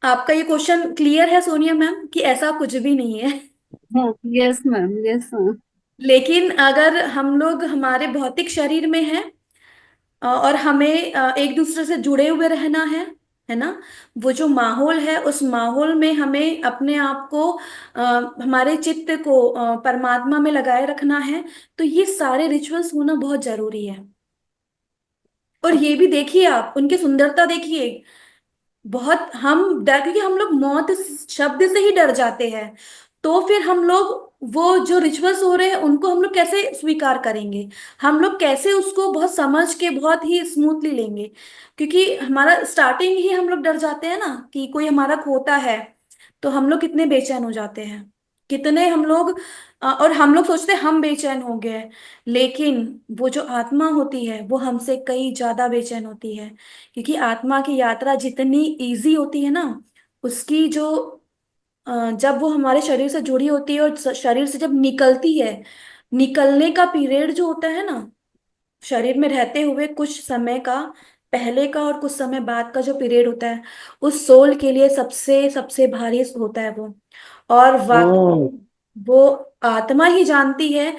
आपका ये क्वेश्चन क्लियर है सोनिया मैम, कि ऐसा कुछ भी नहीं है? हाँ यस मैम, यस मैम। लेकिन अगर हम लोग हमारे भौतिक शरीर में हैं, और हमें एक दूसरे से जुड़े हुए रहना है ना, वो जो माहौल है, उस माहौल में हमें अपने आप को, हमारे चित्त को परमात्मा में लगाए रखना है, तो ये सारे रिचुअल्स होना बहुत जरूरी है। और ये भी देखिए, आप उनकी सुंदरता देखिए। बहुत हम डर, क्योंकि हम लोग मौत शब्द से ही डर जाते हैं, तो फिर हम लोग वो जो रिचुअल्स हो रहे हैं उनको हम लोग कैसे स्वीकार करेंगे, हम लोग कैसे उसको बहुत समझ के बहुत ही स्मूथली लेंगे। क्योंकि हमारा स्टार्टिंग ही हम लोग डर जाते हैं ना, कि कोई हमारा खोता है, तो हम लोग कितने बेचैन हो जाते हैं, कितने हम लोग, और हम लोग सोचते हैं हम बेचैन हो गए, लेकिन वो जो आत्मा होती है वो हमसे कई ज्यादा बेचैन होती है। क्योंकि आत्मा की यात्रा जितनी इजी होती है ना, उसकी जो जब वो हमारे शरीर से जुड़ी होती है और शरीर से जब निकलती है, निकलने का पीरियड जो होता है ना, शरीर में रहते हुए कुछ समय का पहले का और कुछ समय बाद का जो पीरियड होता है, उस सोल के लिए सबसे सबसे भारी होता है वो। और हम्म। वाकई वो आत्मा ही जानती है,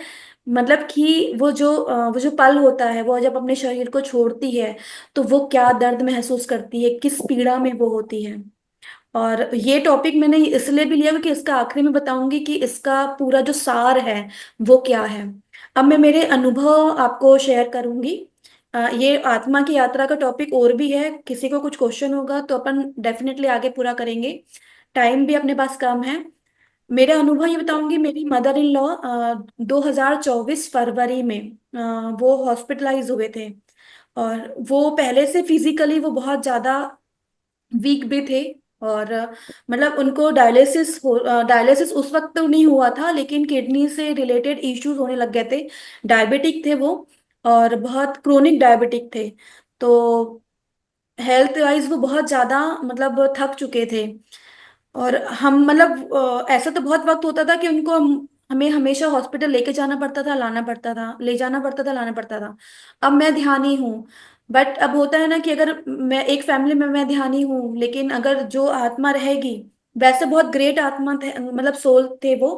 मतलब कि वो जो पल होता है, वो जब अपने शरीर को छोड़ती है, तो वो क्या दर्द महसूस करती है, किस पीड़ा में वो होती है। और ये टॉपिक मैंने इसलिए भी लिया क्योंकि इसका आखिरी में बताऊंगी कि इसका पूरा जो सार है वो क्या है। अब मैं मेरे अनुभव आपको शेयर करूंगी। ये आत्मा की यात्रा का टॉपिक और भी है, किसी को कुछ क्वेश्चन होगा तो अपन डेफिनेटली आगे पूरा करेंगे, टाइम भी अपने पास कम है। मेरे अनुभव ये बताऊंगी। मेरी मदर इन लॉ 2024 फरवरी में वो हॉस्पिटलाइज हुए थे। और वो पहले से फिजिकली वो बहुत ज्यादा वीक भी थे। और मतलब उनको डायलिसिस उस वक्त तो नहीं हुआ था, लेकिन किडनी से रिलेटेड इश्यूज होने लग गए थे। डायबिटिक थे वो, और बहुत क्रोनिक डायबिटिक थे। तो हेल्थ वाइज वो बहुत ज्यादा मतलब थक चुके थे। और हम मतलब ऐसा तो बहुत वक्त होता था कि उनको हमें हमेशा हॉस्पिटल लेके जाना पड़ता था, लाना पड़ता था, ले जाना पड़ता था, लाना पड़ता था। अब मैं ध्यानी हूँ, बट अब होता है ना कि अगर मैं एक फैमिली में मैं ध्यानी हूँ, लेकिन अगर जो आत्मा रहेगी, वैसे बहुत ग्रेट आत्मा थे, मतलब सोल थे वो,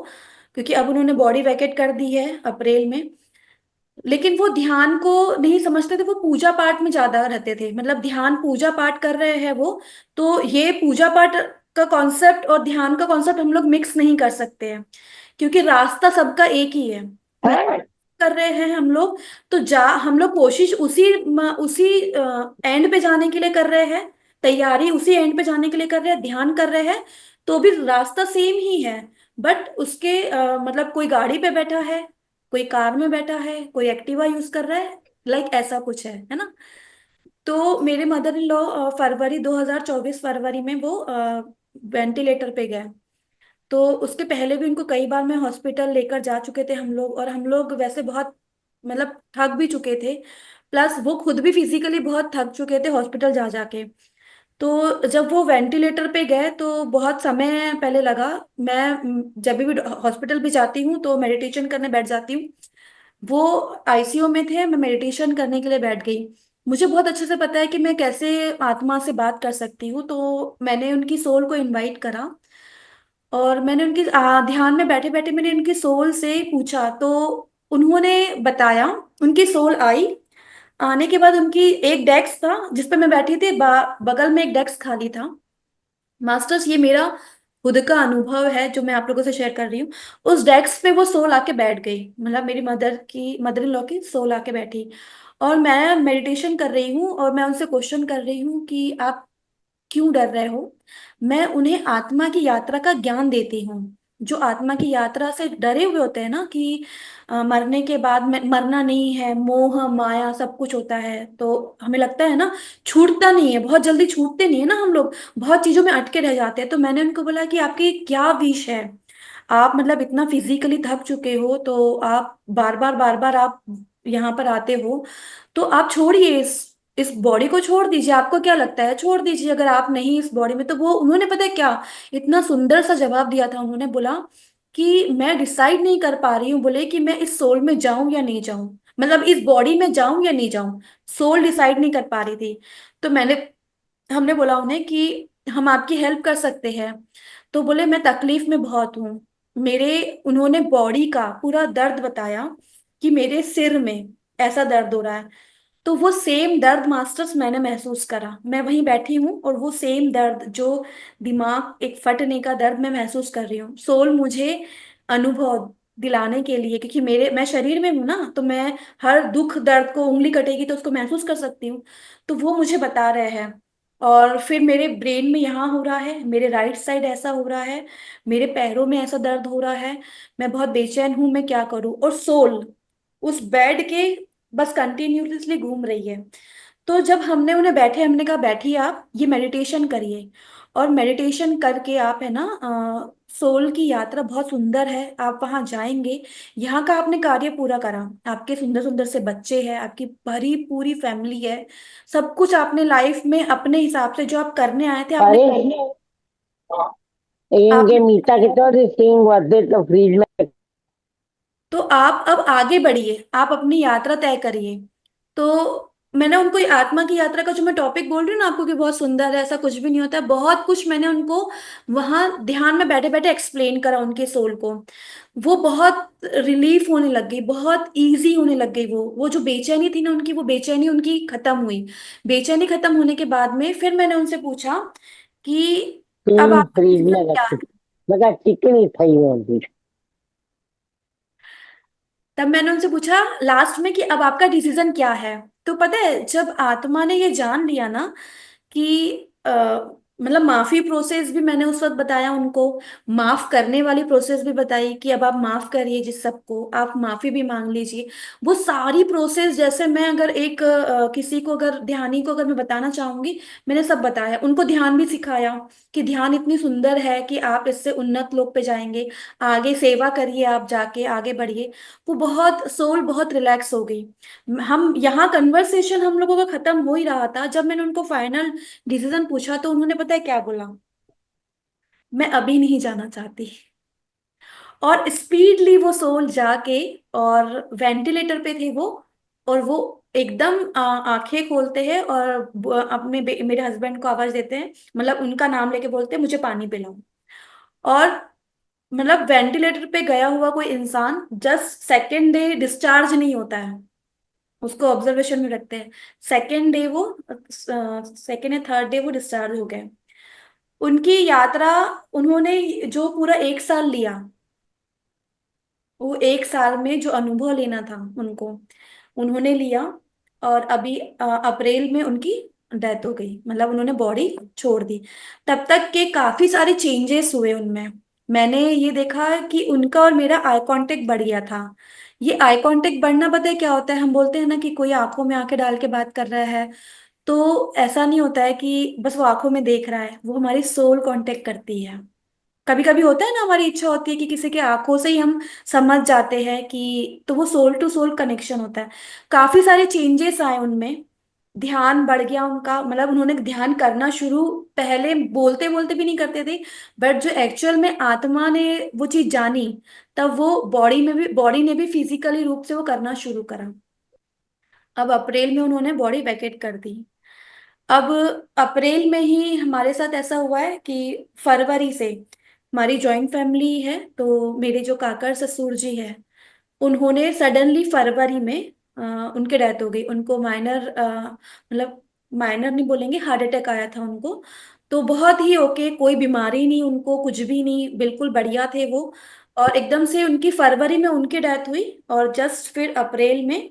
क्योंकि अब उन्होंने बॉडी वैकेट कर दी है अप्रैल में। लेकिन वो ध्यान को नहीं समझते थे, वो पूजा पाठ में ज्यादा रहते थे, मतलब ध्यान पूजा पाठ कर रहे हैं वो। तो ये पूजा पाठ का कॉन्सेप्ट और ध्यान का कॉन्सेप्ट हम लोग मिक्स नहीं कर सकते हैं, क्योंकि रास्ता सबका एक ही है। कर रहे हैं हम लोग, तो जा हम लोग कोशिश उसी एंड पे जाने के लिए कर रहे हैं, तैयारी उसी एंड पे जाने के लिए कर रहे हैं, ध्यान कर रहे हैं। तो भी रास्ता सेम ही है, बट उसके मतलब कोई गाड़ी पे बैठा है, कोई कार में बैठा है, कोई एक्टिवा यूज कर रहा है, लाइक ऐसा कुछ है ना। तो मेरे मदर इन लॉ फरवरी 2024 फरवरी में वो वेंटिलेटर पे गए। तो उसके पहले भी उनको कई बार मैं हॉस्पिटल लेकर जा चुके थे हम लोग, और हम लोग वैसे बहुत मतलब थक भी चुके थे, प्लस वो खुद भी फिजिकली बहुत थक चुके थे हॉस्पिटल जा जाके। तो जब वो वेंटिलेटर पे गए तो बहुत समय पहले लगा। मैं जब भी हॉस्पिटल भी जाती हूँ तो मेडिटेशन करने बैठ जाती हूँ। वो आईसीयू में थे, मैं मेडिटेशन करने के लिए बैठ गई। मुझे बहुत अच्छे से पता है कि मैं कैसे आत्मा से बात कर सकती हूँ, तो मैंने उनकी सोल को इनवाइट करा। और मैंने उनकी ध्यान में बैठे बैठे मैंने उनकी सोल से पूछा, तो उन्होंने बताया। उनकी सोल आई, आने के बाद उनकी एक डेस्क था जिस पे मैं बैठी थी, बगल में एक डेस्क खाली था। मास्टर्स, ये मेरा खुद का अनुभव है जो मैं आप लोगों से शेयर कर रही हूँ। उस डेस्क पे वो सोल आके बैठ गई, मतलब मेरी मदर इन लॉ की सोल आके बैठी। और मैं मेडिटेशन कर रही हूँ और मैं उनसे क्वेश्चन कर रही हूँ कि आप क्यों डर रहे हो। मैं उन्हें आत्मा की यात्रा का ज्ञान देती हूँ। जो आत्मा की यात्रा से डरे हुए होते हैं ना कि मरने के बाद में मरना नहीं है, मोह माया सब कुछ होता है, तो हमें लगता है ना छूटता नहीं है, बहुत जल्दी छूटते नहीं है ना हम लोग, बहुत चीजों में अटके रह जाते हैं। तो मैंने उनको बोला कि आपकी क्या विश है। आप मतलब इतना फिजिकली थक चुके हो, तो आप बार बार आप यहाँ पर आते हो, तो आप छोड़िए इस बॉडी को छोड़ दीजिए। आपको क्या लगता है, छोड़ दीजिए अगर आप नहीं इस बॉडी में। तो वो उन्होंने पता है क्या इतना सुंदर सा जवाब दिया था। उन्होंने बोला कि मैं डिसाइड नहीं कर पा रही हूँ, बोले कि मैं इस सोल में जाऊं या नहीं जाऊं, मतलब इस बॉडी में जाऊं या नहीं जाऊं। सोल डिसाइड नहीं कर पा रही थी। तो हमने बोला उन्हें कि हम आपकी हेल्प कर सकते हैं। तो बोले मैं तकलीफ में बहुत हूँ मेरे। उन्होंने बॉडी का पूरा दर्द बताया कि मेरे सिर में ऐसा दर्द हो रहा है। तो वो सेम दर्द मास्टर्स मैंने महसूस करा, मैं वहीं बैठी हूँ, और वो सेम दर्द जो दिमाग एक फटने का दर्द मैं महसूस कर रही हूँ, सोल मुझे अनुभव दिलाने के लिए, क्योंकि मैं शरीर में हूं ना, तो मैं हर दुख दर्द को, उंगली कटेगी तो उसको महसूस कर सकती हूँ। तो वो मुझे बता रहे हैं। और फिर मेरे ब्रेन में यहाँ हो रहा है, मेरे राइट साइड ऐसा हो रहा है, मेरे पैरों में ऐसा दर्द हो रहा है, मैं बहुत बेचैन हूं, मैं क्या करूं। और सोल उस बेड के बस कंटिन्यूसली घूम रही है। तो जब हमने उन्हें बैठे, हमने कहा बैठिए आप ये मेडिटेशन करिए। और मेडिटेशन करके आप है ना, सोल की यात्रा बहुत सुंदर है, आप वहां जाएंगे। यहाँ का आपने कार्य पूरा करा, आपके सुंदर सुंदर से बच्चे हैं, आपकी भरी पूरी फैमिली है, सब कुछ आपने लाइफ में अपने हिसाब से जो आप करने आए थे आपने अरे कर इंगे आपने मीता के तो रिसीविंग वर्दे तो फ्रिज में तो आप अब आगे बढ़िए, आप अपनी यात्रा तय करिए। तो मैंने उनको ये आत्मा की यात्रा का जो मैं टॉपिक बोल रही हूँ ना आपको कि बहुत सुंदर है, ऐसा कुछ भी नहीं होता है, बहुत कुछ मैंने उनको वहां ध्यान में बैठे बैठे एक्सप्लेन करा उनके सोल को। वो बहुत रिलीफ होने लग गई, बहुत इजी होने लग गई। वो जो बेचैनी थी ना उनकी, वो बेचैनी उनकी खत्म हुई। बेचैनी खत्म होने के बाद में फिर मैंने उनसे पूछा कि अब आपका फ्रीज में डिसीजन क्या रखी है? थी, मगर टिक नहीं थी वो अभी। तब मैंने उनसे पूछा लास्ट में कि अब आपका डिसीजन क्या है। तो पता है जब आत्मा ने ये जान लिया ना कि मतलब माफी प्रोसेस भी मैंने उस वक्त बताया उनको, माफ करने वाली प्रोसेस भी बताई कि अब आप माफ करिए जिस सबको, आप माफी भी मांग लीजिए। वो सारी प्रोसेस जैसे मैं अगर एक किसी को अगर ध्यानी को अगर मैं बताना चाहूंगी, मैंने सब बताया उनको, ध्यान भी सिखाया कि ध्यान इतनी सुंदर है कि आप इससे उन्नत लोक पे जाएंगे, आगे सेवा करिए, आप जाके आगे बढ़िए। वो बहुत सोल बहुत रिलैक्स हो गई। हम यहाँ कन्वर्सेशन हम लोगों का खत्म हो ही रहा था, जब मैंने उनको फाइनल डिसीजन पूछा तो उन्होंने पता है क्या बोला, मैं अभी नहीं जाना चाहती। और स्पीडली वो सोल जाके और वेंटिलेटर पे थे वो, और वो एकदम आंखें खोलते हैं और अपने मेरे हस्बैंड को आवाज देते हैं, मतलब उनका नाम लेके बोलते हैं मुझे पानी पिलाओ। और मतलब वेंटिलेटर पे गया हुआ कोई इंसान जस्ट सेकेंड डे डिस्चार्ज नहीं होता है, उसको ऑब्जर्वेशन में रखते हैं। सेकेंड डे वो, सेकेंड या थर्ड डे वो डिस्चार्ज हो गए। उनकी यात्रा, उन्होंने जो पूरा एक साल लिया, वो एक साल में जो अनुभव लेना था उनको, उन्होंने लिया। और अभी अप्रैल में उनकी डेथ हो गई, मतलब उन्होंने बॉडी छोड़ दी। तब तक के काफी सारे चेंजेस हुए उनमें। मैंने ये देखा कि उनका और मेरा आई कांटेक्ट बढ़ गया था। ये आई कांटेक्ट बढ़ना पता है क्या होता है? हम बोलते हैं ना कि कोई आंखों में आंखें डाल के बात कर रहा है, तो ऐसा नहीं होता है कि बस वो आंखों में देख रहा है, वो हमारी सोल कांटेक्ट करती है। कभी कभी होता है ना, हमारी इच्छा होती है कि किसी के आंखों से ही हम समझ जाते हैं कि, तो वो सोल टू सोल कनेक्शन होता है। काफी सारे चेंजेस आए उनमें, ध्यान बढ़ गया उनका, मतलब उन्होंने ध्यान करना शुरू, पहले बोलते बोलते भी नहीं करते थे, बट जो एक्चुअल में आत्मा ने वो चीज जानी, तब वो बॉडी में भी, बॉडी ने भी फिजिकली रूप से वो करना शुरू करा। अब अप्रैल में उन्होंने बॉडी वैकेट कर दी। अब अप्रैल में ही हमारे साथ ऐसा हुआ है कि फरवरी से, हमारी जॉइंट फैमिली है तो मेरे जो काका ससुर जी है, उन्होंने सडनली फरवरी में उनके डेथ हो गई। उनको माइनर, मतलब माइनर नहीं बोलेंगे, हार्ट अटैक आया था उनको। तो बहुत ही ओके, कोई बीमारी नहीं उनको, कुछ भी नहीं, बिल्कुल बढ़िया थे वो। और एकदम से उनकी फरवरी में उनकी डेथ हुई, और जस्ट फिर अप्रैल में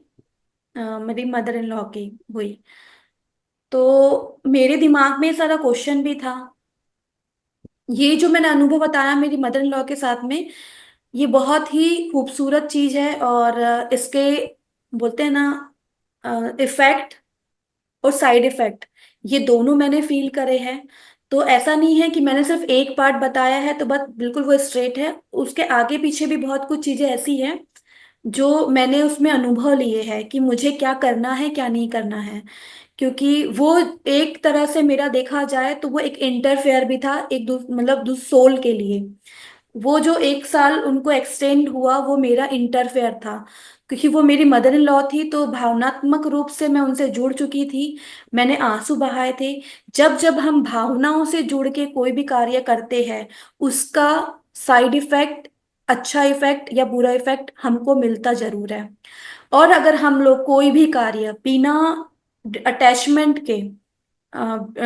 मेरी मदर इन लॉ की हुई। तो मेरे दिमाग में सारा क्वेश्चन भी था। ये जो मैंने अनुभव बताया मेरी मदर इन लॉ के साथ में, ये बहुत ही खूबसूरत चीज है। और इसके बोलते हैं ना, इफेक्ट और साइड इफेक्ट, ये दोनों मैंने फील करे हैं। तो ऐसा नहीं है कि मैंने सिर्फ एक पार्ट बताया है तो बस बिल्कुल वो स्ट्रेट है, उसके आगे पीछे भी बहुत कुछ चीजें ऐसी हैं जो मैंने उसमें अनुभव लिए हैं कि मुझे क्या करना है क्या नहीं करना है। क्योंकि वो एक तरह से मेरा देखा जाए तो वो एक इंटरफेयर भी था, एक मतलब सोल के लिए। वो जो एक साल उनको एक्सटेंड हुआ वो मेरा इंटरफेयर था, क्योंकि वो मेरी मदर इन लॉ थी, तो भावनात्मक रूप से मैं उनसे जुड़ चुकी थी। मैंने आंसू बहाए थे। जब जब हम भावनाओं से जुड़ के कोई भी कार्य करते हैं, उसका साइड इफेक्ट, अच्छा इफेक्ट या बुरा इफेक्ट हमको मिलता जरूर है। और अगर हम लोग कोई भी कार्य बिना अटैचमेंट के,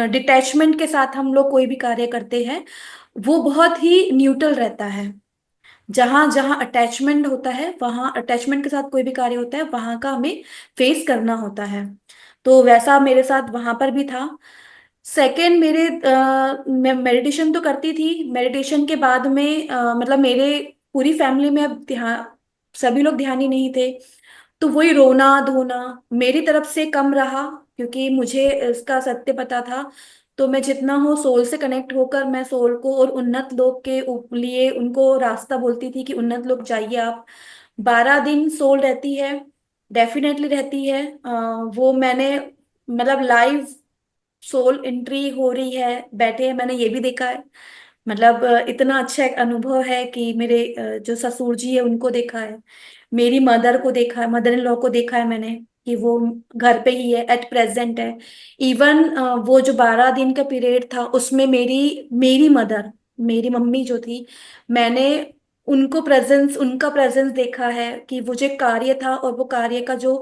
डिटैचमेंट के साथ हम लोग कोई भी कार्य करते हैं, वो बहुत ही न्यूट्रल रहता है। जहां जहां अटैचमेंट होता है, वहां अटैचमेंट के साथ कोई भी कार्य होता है, वहां का हमें फेस करना होता है। तो वैसा मेरे साथ वहां पर भी था। सेकंड, मेरे मैं मेडिटेशन तो करती थी, मेडिटेशन के बाद में मतलब मेरे पूरी फैमिली में अब ध्यान, सभी लोग ध्यानी नहीं थे, तो वही रोना धोना मेरी तरफ से कम रहा, क्योंकि मुझे इसका सत्य पता था। तो मैं जितना हो सोल से कनेक्ट होकर मैं सोल को और उन्नत लोक के लिए उनको रास्ता बोलती थी कि उन्नत लोक जाइए आप। 12 दिन सोल रहती है, डेफिनेटली रहती है। वो मैंने मतलब लाइव सोल एंट्री हो रही है, बैठे हैं, मैंने ये भी देखा है। मतलब इतना अच्छा एक अनुभव है कि मेरे जो ससुर जी है उनको देखा है, मेरी मदर को देखा है, मदर इन लॉ को देखा है मैंने कि वो घर पे ही है, एट प्रेजेंट है। इवन वो जो 12 दिन का पीरियड था उसमें मेरी मेरी मदर, मेरी मम्मी जो थी, मैंने उनका प्रेजेंस देखा है कि वो जो कार्य था और वो कार्य का जो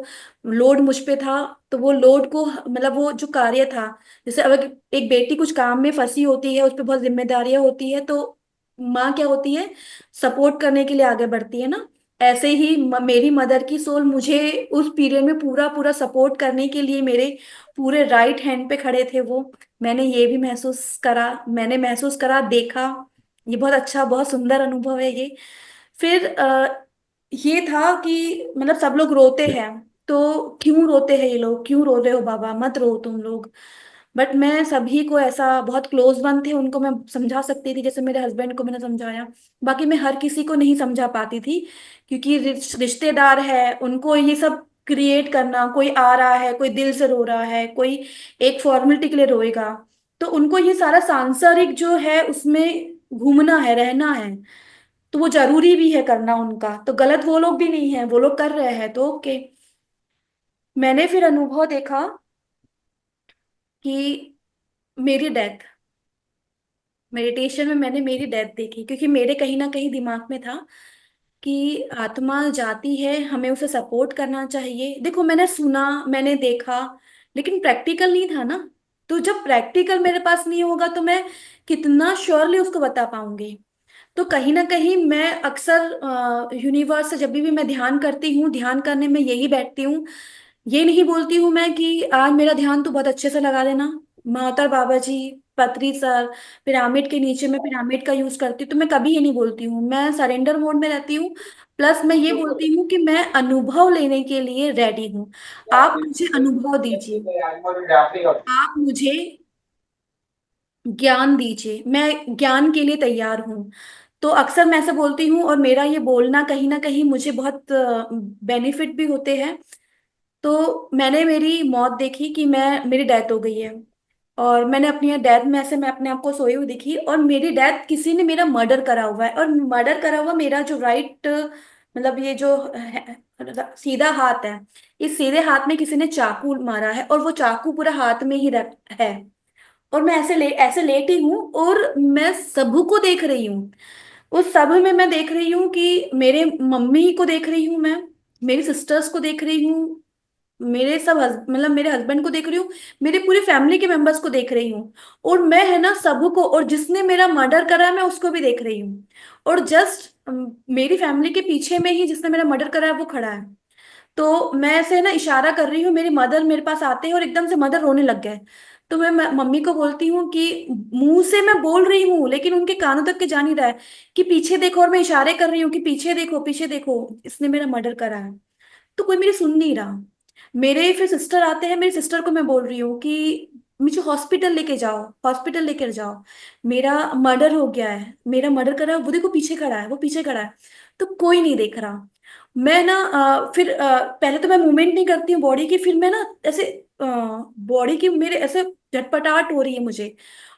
लोड मुझ पे था, तो वो लोड को मतलब वो जो कार्य था, जैसे अगर एक बेटी कुछ काम में फंसी होती है, उस पर बहुत जिम्मेदारियां होती है, तो माँ क्या होती है, सपोर्ट करने के लिए आगे बढ़ती है ना। ऐसे ही मेरी मदर की सोल मुझे उस पीरियड में पूरा पूरा सपोर्ट करने के लिए मेरे पूरे राइट हैंड पे खड़े थे वो। मैंने ये भी महसूस करा, मैंने महसूस करा, देखा। ये बहुत अच्छा, बहुत सुंदर अनुभव है ये। फिर ये था कि मतलब सब लोग रोते हैं, तो क्यों रोते हैं ये लोग, क्यों रो रहे हो बाबा, मत रो तुम लोग। बट मैं सभी को, ऐसा बहुत क्लोज वन थे उनको मैं समझा सकती थी, जैसे मेरे हस्बैंड को मैंने समझाया। बाकी मैं हर किसी को नहीं समझा पाती थी, क्योंकि रिश्तेदार है, उनको ये सब क्रिएट करना, कोई आ रहा है, कोई दिल से रो रहा है, कोई एक फॉर्मेलिटी के लिए रोएगा, तो उनको ये सारा सांसारिक जो है उसमें घूमना है, रहना है, तो वो जरूरी भी है करना उनका, तो गलत वो लोग भी नहीं है, वो लोग कर रहे हैं तो ओके। मैंने फिर अनुभव देखा कि मेरी डेथ, मेडिटेशन में मैंने मेरी डेथ देखी, क्योंकि मेरे कहीं ना कहीं दिमाग में था कि आत्मा जाती है, हमें उसे सपोर्ट करना चाहिए। देखो मैंने सुना, मैंने देखा, लेकिन प्रैक्टिकल नहीं था ना। तो जब प्रैक्टिकल मेरे पास नहीं होगा तो मैं कितना श्योरली उसको बता पाऊंगी। तो कहीं ना कहीं मैं अक्सर यूनिवर्स से जब भी मैं ध्यान करती हूँ, ध्यान करने में यही बैठती हूँ, ये नहीं बोलती हूँ मैं कि आज मेरा ध्यान तो बहुत अच्छे से लगा देना। माता बाबा जी, पत्री सर, पिरामिड के नीचे मैं पिरामिड का यूज करती हूँ, तो मैं कभी ये नहीं बोलती हूँ, मैं सरेंडर मोड में रहती हूँ। प्लस मैं ये बोलती हूँ कि मैं अनुभव लेने के लिए रेडी हूँ। आप मुझे अनुभव दीजिए, आप मुझे ज्ञान दीजिए, मैं ज्ञान के लिए तैयार हूँ। तो अक्सर मैं ऐसे बोलती हूँ, और मेरा ये बोलना कहीं ना कहीं मुझे बहुत बेनिफिट भी होते हैं। तो मैंने मेरी मौत देखी कि मेरी डेथ हो गई है, और मैंने अपनी डेथ में ऐसे मैं अपने आप को सोई हुई दिखी, और मेरी डेथ किसी ने मेरा मर्डर करा हुआ है, और मर्डर करा हुआ मेरा जो राइट, मतलब ये जो सीधा हाथ है, इस सीधे हाथ में किसी ने चाकू मारा है, और वो चाकू पूरा हाथ में ही है। और मैं ऐसे लेटी हूँ, और मैं सबको देख रही हूँ। उस सब में मैं देख रही हूँ कि मेरे मम्मी को देख रही हूँ मैं, मेरी सिस्टर्स को देख रही हूँ, मेरे मतलब मेरे हस्बैंड को देख रही हूँ, मेरी पूरी फैमिली के मेंबर्स को देख रही हूँ। और मैं है ना सबको, और जिसने मेरा मर्डर करा है मैं उसको भी देख रही हूँ। और जस्ट मेरी फैमिली के पीछे में ही जिसने मेरा मर्डर करा है वो खड़ा है। तो मैं ऐसे ना इशारा कर रही हूँ, मेरी मदर मेरे पास आते हैं, और एकदम से मदर रोने लग गए। तो मैं मम्मी को बोलती हूँ कि मुंह से मैं बोल रही हूँ लेकिन उनके कानों तक के जा नहीं रहा है, कि पीछे देखो, और मैं इशारे कर रही हूँ कि पीछे देखो, पीछे देखो, इसने मेरा मर्डर करा है। तो कोई मेरी सुन नहीं रहा। मेरे फिर सिस्टर आते हैं, मेरी सिस्टर को मैं बोल रही हूँ कि मुझे हॉस्पिटल लेके जाओ, हॉस्पिटल लेकर जाओ, मेरा मर्डर हो गया है, मेरा मर्डर करा है, वो देखो पीछे खड़ा है, वो पीछे खड़ा है। तो कोई नहीं देख रहा। मैं ना फिर पहले तो मैं मूवमेंट नहीं करती हूँ बॉडी की, फिर मैं ना ऐसे बॉडी की मेरे ऐसे झटपटाहट हो रही है मुझे,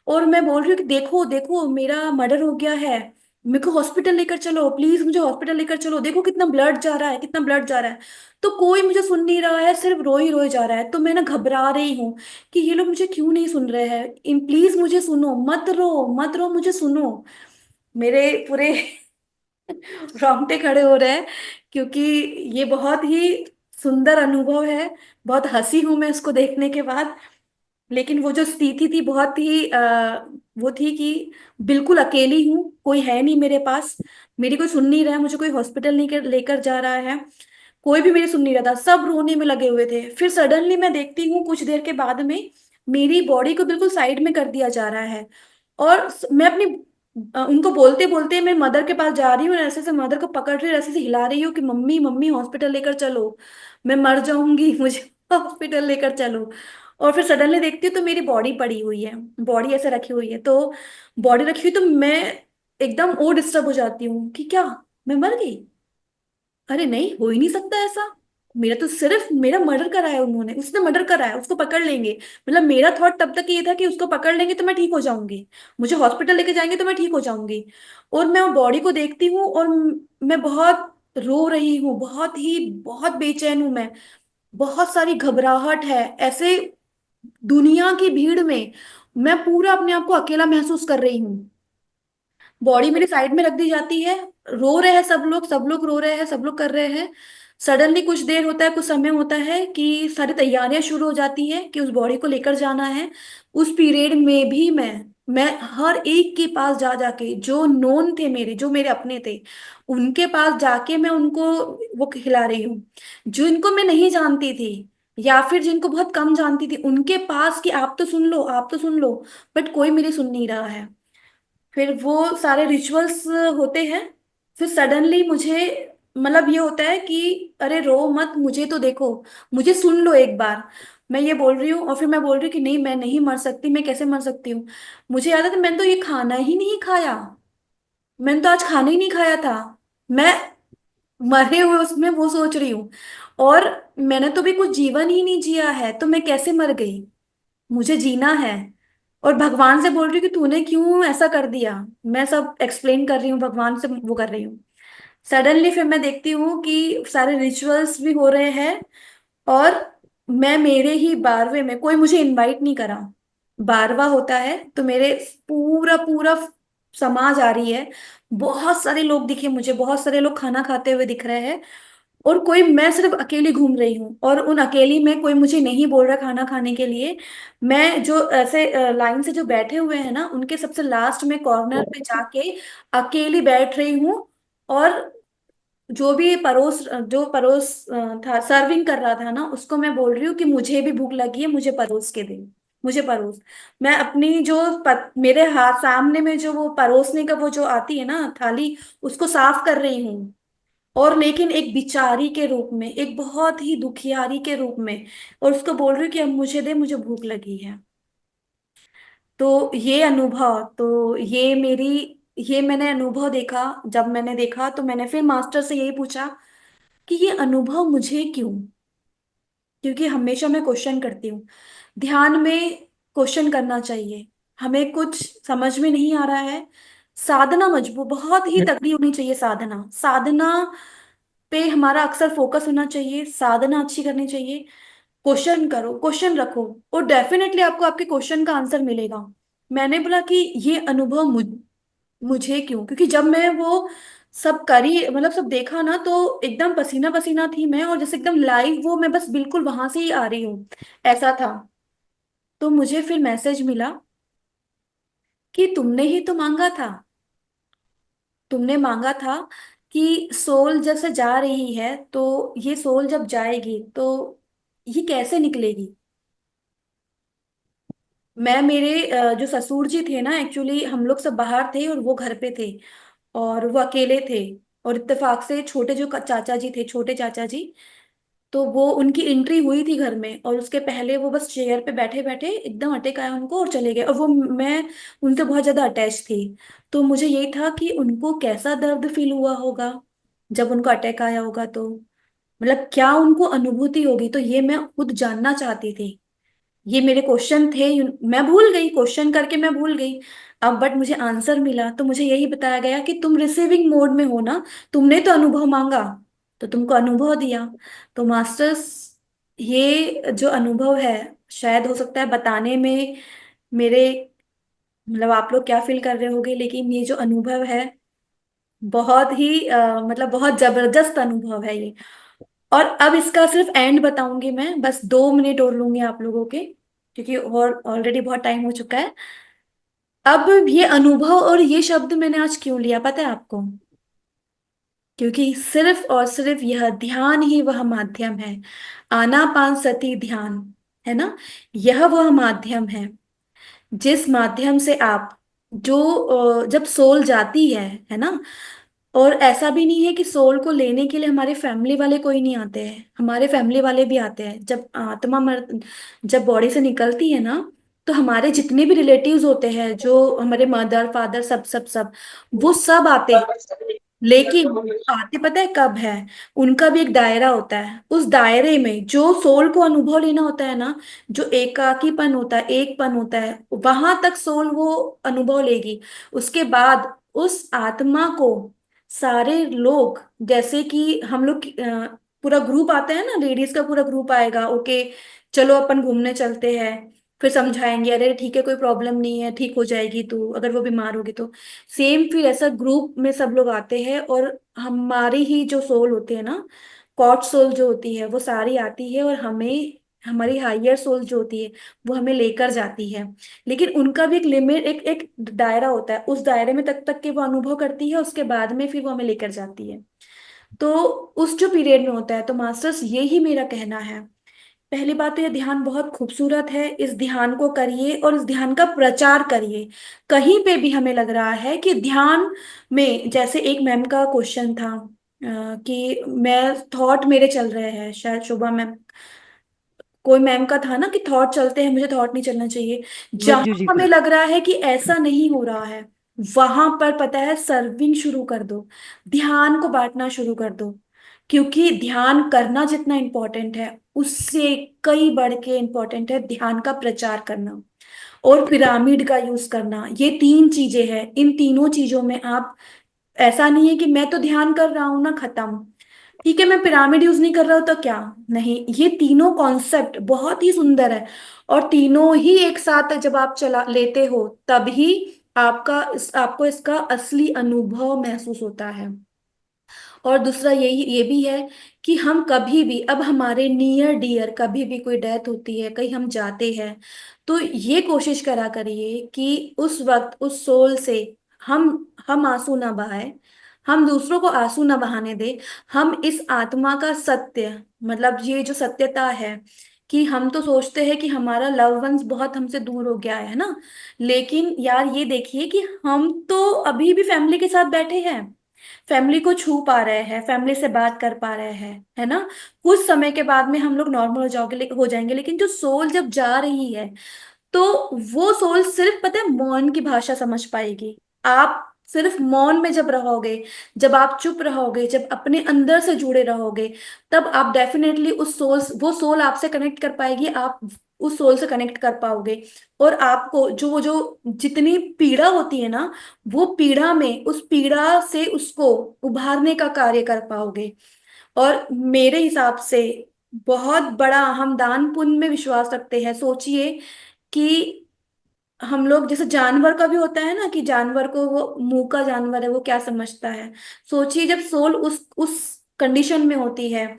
और मैं बोल रही हूँ कि देखो देखो मेरा मर्डर हो गया है, मेरे को हॉस्पिटल लेकर चलो, प्लीज मुझे हॉस्पिटल लेकर चलो, देखो कितना ब्लड जा रहा है, कितना ब्लड जा रहा है। तो कोई मुझे सुन नहीं रहा है, सिर्फ रो ही रोए जा रहा है। तो मैं ना घबरा रही हूँ कि ये लोग मुझे क्यों नहीं सुन रहे हैं, इन प्लीज मुझे सुनो, मत रो मत रो, मुझे सुनो। मेरे पूरे रोंगटे खड़े हो रहे हैं, क्योंकि ये बहुत ही सुंदर अनुभव है। बहुत हंसी हूं मैं इसको देखने के बाद। लेकिन वो जो स्थिति थी बहुत ही वो थी कि बिल्कुल अकेली हूँ, कोई है नहीं मेरे पास, मेरी कोई सुन नहीं रहा है, मुझे कोई हॉस्पिटल नहीं लेकर जा रहा है, कोई भी मेरी सुन नहीं रहा था, सब रोने में लगे हुए थे। फिर सडनली मैं देखती हूँ कुछ देर के बाद में मेरी बॉडी को बिल्कुल साइड में कर दिया जा रहा है, और मैं अपनी उनको बोलते बोलते मैं मदर के पास जा रही हूँ, और ऐसे से मदर को पकड़ रही हूँ, ऐसे से हिला रही हूँ कि मम्मी मम्मी हॉस्पिटल लेकर चलो, मैं मर जाऊंगी, मुझे हॉस्पिटल लेकर चलो। और फिर सडनली देखती हूँ तो मेरी बॉडी पड़ी हुई है, बॉडी ऐसे रखी हुई है, तो बॉडी रखी हुई, तो मैं एकदम और डिस्टर्ब हो जाती हूँ कि क्या मैं मर गई। अरे नहीं, हो ही नहीं सकता ऐसा, मेरा तो सिर्फ मेरा मर्डर करा है उन्होंने, उसने मर्डर करा है, उसको पकड़ लेंगे। मतलब मेरा थॉट तब तक ये था कि उसको पकड़ लेंगे तो मैं ठीक हो जाऊंगी, मुझे हॉस्पिटल लेके जाएंगे तो मैं ठीक हो जाऊंगी। और मैं वो बॉडी को देखती हूँ, और मैं बहुत रो रही हूँ, बहुत बेचैन हूं मैं, बहुत सारी घबराहट है ऐसे, दुनिया की भीड़ में मैं पूरा अपने आप को अकेला महसूस कर रही हूँ। बॉडी मेरी साइड में रख दी जाती है, रो रहे हैं सब लोग रो रहे हैं, सब लोग कर रहे हैं। सडनली कुछ देर होता है, कुछ समय होता है कि सारी तैयारियां शुरू हो जाती है कि उस बॉडी को लेकर जाना है। उस पीरियड में भी मैं हर एक के पास जा जाके, जो नोन थे मेरे, जो मेरे अपने थे, उनके पास जाके मैं उनको वो खिला रही हूँ। जिनको मैं नहीं जानती थी या फिर जिनको बहुत कम जानती थी, उनके पास कि आप तो सुन लो, आप तो सुन लो, बट कोई मेरी सुन नहीं रहा है। फिर वो सारे रिचुअल्स होते हैं। फिर सडनली मुझे मतलब ये होता है कि अरे रो मत, मुझे तो देखो, मुझे सुन लो एक बार। मैं ये बोल रही हूँ और फिर मैं बोल रही हूँ कि नहीं, मैं नहीं मर सकती, मैं कैसे मर सकती हूँ। मुझे याद है मैंने तो ये खाना ही नहीं खाया, मैंने तो आज खाना ही नहीं खाया था। मैं मरे हुए उसमें वो सोच रही हूँ, और मैंने तो भी कुछ जीवन ही नहीं जिया है, तो मैं कैसे मर गई, मुझे जीना है। और भगवान से बोल रही हूँ कि तूने क्यों ऐसा कर दिया। मैं सब एक्सप्लेन कर रही हूँ भगवान से, वो कर रही हूँ। सडनली फिर मैं देखती हूँ कि सारे रिचुअल्स भी हो रहे हैं, और मैं मेरे ही 12वें में, कोई मुझे इनवाइट नहीं करा, 12वां होता है तो मेरे पूरा पूरा समाज आ रही है। बहुत सारे लोग दिखे मुझे, बहुत सारे लोग खाना खाते हुए दिख रहे हैं, और कोई, मैं सिर्फ अकेली घूम रही हूँ, और उन अकेली में कोई मुझे नहीं बोल रहा खाना खाने के लिए। मैं जो ऐसे लाइन से जो बैठे हुए हैं ना, उनके सबसे लास्ट में कॉर्नर पे जाके अकेली बैठ रही हूँ। और जो परोस था, सर्विंग कर रहा था ना, उसको मैं बोल रही हूँ कि मुझे भी भूख लगी है, मुझे परोस के दे, मुझे परोस। मैं अपनी जो मेरे हाथ सामने में जो वो परोसने का वो जो आती है ना थाली, उसको साफ कर रही हूँ, और लेकिन एक बिचारी के रूप में, एक बहुत ही दुखियारी के रूप में, और उसको बोल रही हूँ कि अब मुझे दे, मुझे भूख लगी है। तो ये अनुभव, तो ये मेरी, ये मैंने अनुभव देखा। जब मैंने देखा तो मैंने फिर मास्टर से यही पूछा कि ये अनुभव मुझे क्यों, क्योंकि हमेशा मैं क्वेश्चन करती हूँ। ध्यान में क्वेश्चन करना चाहिए। हमें कुछ समझ में नहीं आ रहा है, साधना मजबूत बहुत ही तगड़ी होनी चाहिए, साधना साधना पे हमारा अक्सर फोकस होना चाहिए, साधना अच्छी करनी चाहिए। क्वेश्चन करो, क्वेश्चन रखो, और डेफिनेटली आपको आपके क्वेश्चन का आंसर मिलेगा। मैंने बोला कि ये अनुभव मुझे क्यों, क्योंकि जब मैं वो सब करी, मतलब सब देखा ना, तो एकदम पसीना पसीना थी मैं, और जैसे एकदम लाइव वो, मैं बस बिल्कुल वहां से ही आ रही हूँ, ऐसा था। तो मुझे फिर मैसेज मिला कि तुमने ही तो मांगा था, तुमने मांगा था कि सोल जब से जा रही है, तो ये सोल जब जाएगी तो ये कैसे निकलेगी। मैं मेरे जो ससुर जी थे ना, एक्चुअली हम लोग सब बाहर थे और वो घर पे थे, और वो अकेले थे। और इत्तेफाक से छोटे जो चाचा जी थे, छोटे चाचा जी, तो वो उनकी एंट्री हुई थी घर में, और उसके पहले वो बस चेयर पे बैठे बैठे एकदम अटैक आया उनको और चले गए। और वो, मैं उनसे बहुत ज्यादा अटैच थी। तो मुझे यही था कि उनको कैसा दर्द फील हुआ होगा जब उनको अटैक आया होगा, तो मतलब क्या उनको अनुभूति होगी, तो ये मैं खुद जानना चाहती थी। ये मेरे क्वेश्चन थे, मैं भूल गई, क्वेश्चन करके मैं भूल गई। अब बट मुझे आंसर मिला, तो मुझे यही बताया गया कि तुम रिसीविंग मोड में हो ना, तुमने तो अनुभव मांगा, तो तुमको अनुभव दिया। तो मास्टर्स, ये जो अनुभव है, शायद हो सकता है बताने में मेरे, मतलब आप लोग क्या फील कर रहे होगे, लेकिन ये जो अनुभव है बहुत ही मतलब बहुत जबरदस्त अनुभव है ये। और अब इसका सिर्फ एंड बताऊंगी मैं, बस 2 मिनट और लूंगी आप लोगों के, क्योंकि और ऑलरेडी बहुत टाइम हो चुका है। अब ये अनुभव और ये शब्द मैंने आज क्यों लिया पता है आपको, क्योंकि सिर्फ और सिर्फ यह ध्यान ही वह माध्यम है, आनापान सती ध्यान, है ना। यह वह माध्यम है जिस माध्यम से आप, जो जब सोल जाती है ना। और ऐसा भी नहीं है कि सोल को लेने के लिए हमारे फैमिली वाले कोई नहीं आते हैं, हमारे फैमिली वाले भी आते हैं। जब आत्मा मर, जब बॉडी से निकलती है ना, तो हमारे जितने भी रिलेटिव्स होते हैं, जो हमारे मदर फादर, सब सब सब, वो सब आते हैं। लेकिन आते पता है कब है, उनका भी एक दायरा होता है, उस दायरे में जो सोल को अनुभव लेना होता है ना, जो एकाकीपन होता है, एकपन होता है, वहां तक सोल वो अनुभव लेगी। उसके बाद उस आत्मा को सारे लोग, जैसे कि हम लोग पूरा ग्रुप आता है ना, लेडीज का पूरा ग्रुप आएगा, ओके चलो अपन घूमने चलते हैं, फिर समझाएंगे, अरे ठीक है कोई प्रॉब्लम नहीं है, ठीक हो जाएगी तू, अगर वो बीमार होगी तो। सेम फिर ऐसा ग्रुप में सब लोग आते हैं, और हमारी ही जो सोल होती है ना, कॉट सोल जो होती है वो सारी आती है, और हमें, हमारी हायर सोल जो होती है वो हमें लेकर जाती है। लेकिन उनका भी एक लिमिट, एक एक दायरा होता है, उस दायरे में तक तक के वो अनुभव करती है, उसके बाद में फिर वो हमें लेकर जाती है। तो उस जो पीरियड में होता है, तो मास्टर्स यही मेरा कहना है। पहली बात तो ये ध्यान बहुत खूबसूरत है, इस ध्यान को करिए और इस ध्यान का प्रचार करिए। कहीं पे भी हमें लग रहा है कि ध्यान में, जैसे एक मैम का क्वेश्चन था कि मैं थॉट मेरे चल रहे हैं, शायद शोभा मैम, कोई मैम का था ना कि थॉट चलते हैं, मुझे थॉट नहीं चलना चाहिए। मंजू जहां जी हमें का। लग रहा है कि ऐसा नहीं हो रहा है, वहां पर पता है सर्विंग शुरू कर दो, ध्यान को बांटना शुरू कर दो। क्योंकि ध्यान करना जितना इंपॉर्टेंट है, उससे कई बढ़ के इंपॉर्टेंट है ध्यान का प्रचार करना और पिरामिड का यूज करना। ये तीन चीजें हैं, इन तीनों चीजों में आप, ऐसा नहीं है कि मैं तो ध्यान कर रहा हूं ना, खत्म, ठीक है मैं पिरामिड यूज नहीं कर रहा हूं तो क्या। नहीं, ये तीनों कॉन्सेप्ट बहुत ही सुंदर है, और तीनों ही एक साथ जब आप चला लेते हो, तभी आपको इसका असली अनुभव महसूस होता है। और दूसरा यही ये भी है कि हम कभी भी, अब हमारे नियर डियर कभी भी कोई डेथ होती है, कहीं हम जाते हैं, तो ये कोशिश करा करिए कि उस वक्त उस सोल से हम आंसू ना बहाए, हम दूसरों को आंसू ना बहाने दे। हम इस आत्मा का सत्य, मतलब ये जो सत्यता है कि हम तो सोचते हैं कि हमारा लव वंस बहुत हमसे दूर हो गया है ना, लेकिन यार ये देखिए कि हम तो अभी भी फैमिली के साथ बैठे हैं, फैमिली को छू पा रहे हैं, फैमिली से बात कर पा रहे हैं, है ना। कुछ समय के बाद में हम लोग नॉर्मल हो जाएंगे, लेकिन जो सोल जब जा रही है, तो वो सोल सिर्फ पता है मौन की भाषा समझ पाएगी। आप सिर्फ मौन में जब रहोगे, जब आप चुप रहोगे, जब अपने अंदर से जुड़े रहोगे, तब आप डेफिनेटली उस सोल, वो सोल आपसे कनेक्ट कर पाएगी, आप उस सोल से कनेक्ट कर पाओगे। और आपको जो जो जितनी पीड़ा होती है ना, वो पीड़ा में, उस पीड़ा से उसको उभारने का कार्य कर पाओगे। और मेरे हिसाब से बहुत बड़ा, हम दान पुण्य में विश्वास रखते हैं। सोचिए कि हम लोग, जैसे जानवर का भी होता है ना, कि जानवर को, वो मुंह का जानवर है, वो क्या समझता है। सोचिए जब सोल उस कंडीशन में होती है,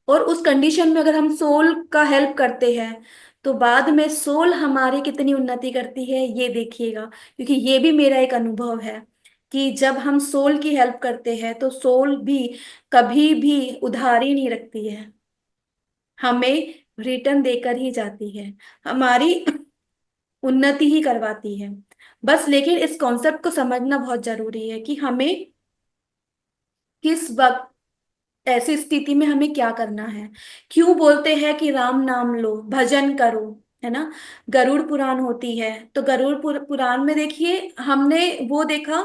और उस कंडीशन में अगर हम सोल का हेल्प करते हैं, तो बाद में सोल हमारी कितनी उन्नति करती है ये देखिएगा। क्योंकि ये भी मेरा एक अनुभव है कि जब हम सोल की हेल्प करते हैं, तो सोल भी कभी भी उधारी नहीं रखती है, हमें रिटर्न देकर ही जाती है, हमारी उन्नति ही करवाती है। बस लेकिन इस कॉन्सेप्ट को समझना बहुत जरूरी है कि हमें किस वक्त, ऐसी स्थिति में हमें क्या करना है। क्यों बोलते हैं कि राम नाम लो, भजन करो, है ना। गरुड़ पुराण होती है, तो पुराण में देखिए, हमने वो देखा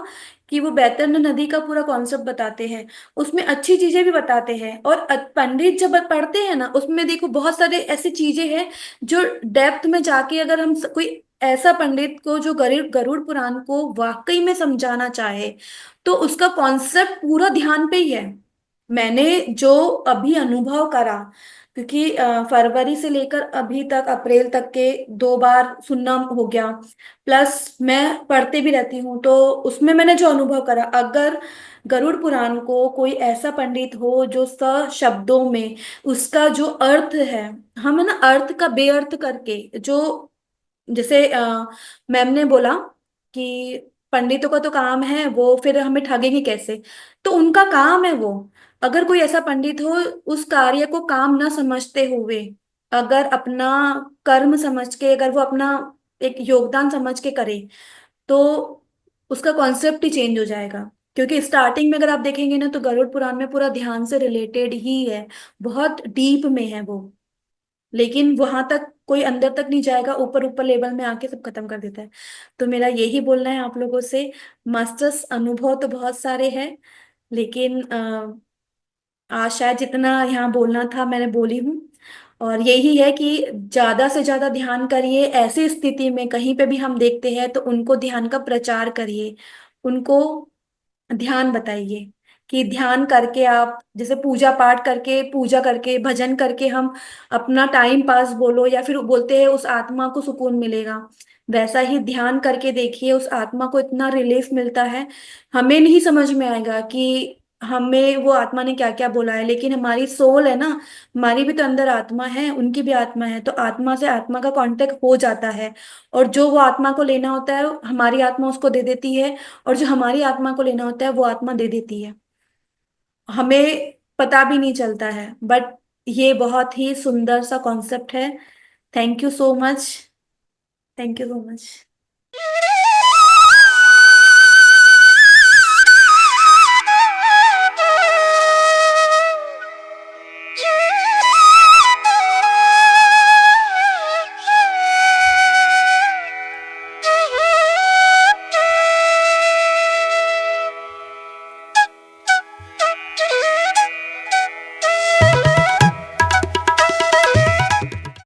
कि वो बैतरणी नदी का पूरा कॉन्सेप्ट बताते हैं, उसमें अच्छी चीजें भी बताते हैं। और पंडित जब पढ़ते हैं ना, उसमें देखो बहुत सारे ऐसी चीजें हैं जो डेप्थ में जाके, अगर हम कोई ऐसा पंडित को जो गरुड़ गरुड़ पुराण को वाकई में समझाना चाहे, तो उसका कॉन्सेप्ट पूरा ध्यान पे ही है। मैंने जो अभी अनुभव करा, क्योंकि फरवरी से लेकर अभी तक अप्रैल तक के 2 बार सुनना हो गया, प्लस मैं पढ़ते भी रहती हूँ, तो उसमें मैंने जो अनुभव करा, अगर गरुड़ पुराण को कोई ऐसा पंडित हो जो शब्दों में उसका जो अर्थ है, हम है ना अर्थ का बेअर्थ करके, जो जैसे मैम ने बोला कि पंडितों का तो काम है, वो फिर हमें ठगेंगे कैसे, तो उनका काम है वो। अगर कोई ऐसा पंडित हो, उस कार्य को काम ना समझते हुए, अगर अपना कर्म समझ के, अगर वो अपना एक योगदान समझ के करे, तो उसका कॉन्सेप्ट ही चेंज हो जाएगा। क्योंकि स्टार्टिंग में अगर आप देखेंगे ना, तो गरुड़ पुराण में पूरा ध्यान से रिलेटेड ही है, बहुत डीप में है वो, लेकिन वहां तक कोई अंदर तक नहीं जाएगा, ऊपर ऊपर लेवल में आके सब खत्म कर देता है। तो मेरा यही बोलना है आप लोगों से, मास्टर्स अनुभव तो बहुत सारे हैं, लेकिन आज शायद जितना यहाँ बोलना था मैंने बोली हूँ। और यही है कि ज्यादा से ज्यादा ध्यान करिए, ऐसी स्थिति में कहीं पे भी हम देखते हैं तो उनको ध्यान का प्रचार करिए, उनको ध्यान बताइए, कि ध्यान करके आप जैसे पूजा पाठ करके, पूजा करके, भजन करके हम अपना टाइम पास बोलो, या फिर बोलते हैं उस आत्मा को सुकून मिलेगा, वैसा ही ध्यान करके देखिए, उस आत्मा को इतना रिलीफ मिलता है। हमें नहीं समझ में आएगा कि हमें वो आत्मा ने क्या क्या बोला है, लेकिन हमारी सोल है ना, हमारी भी तो अंदर आत्मा है, उनकी भी आत्मा है, तो आत्मा से आत्मा का कांटेक्ट हो जाता है। और जो वो आत्मा को लेना होता है हमारी आत्मा उसको दे देती है, और जो हमारी आत्मा को लेना होता है वो आत्मा दे देती है। हमें पता भी नहीं चलता है, बट ये बहुत ही सुंदर सा कॉन्सेप्ट है। Thank you so much. Thank you so much.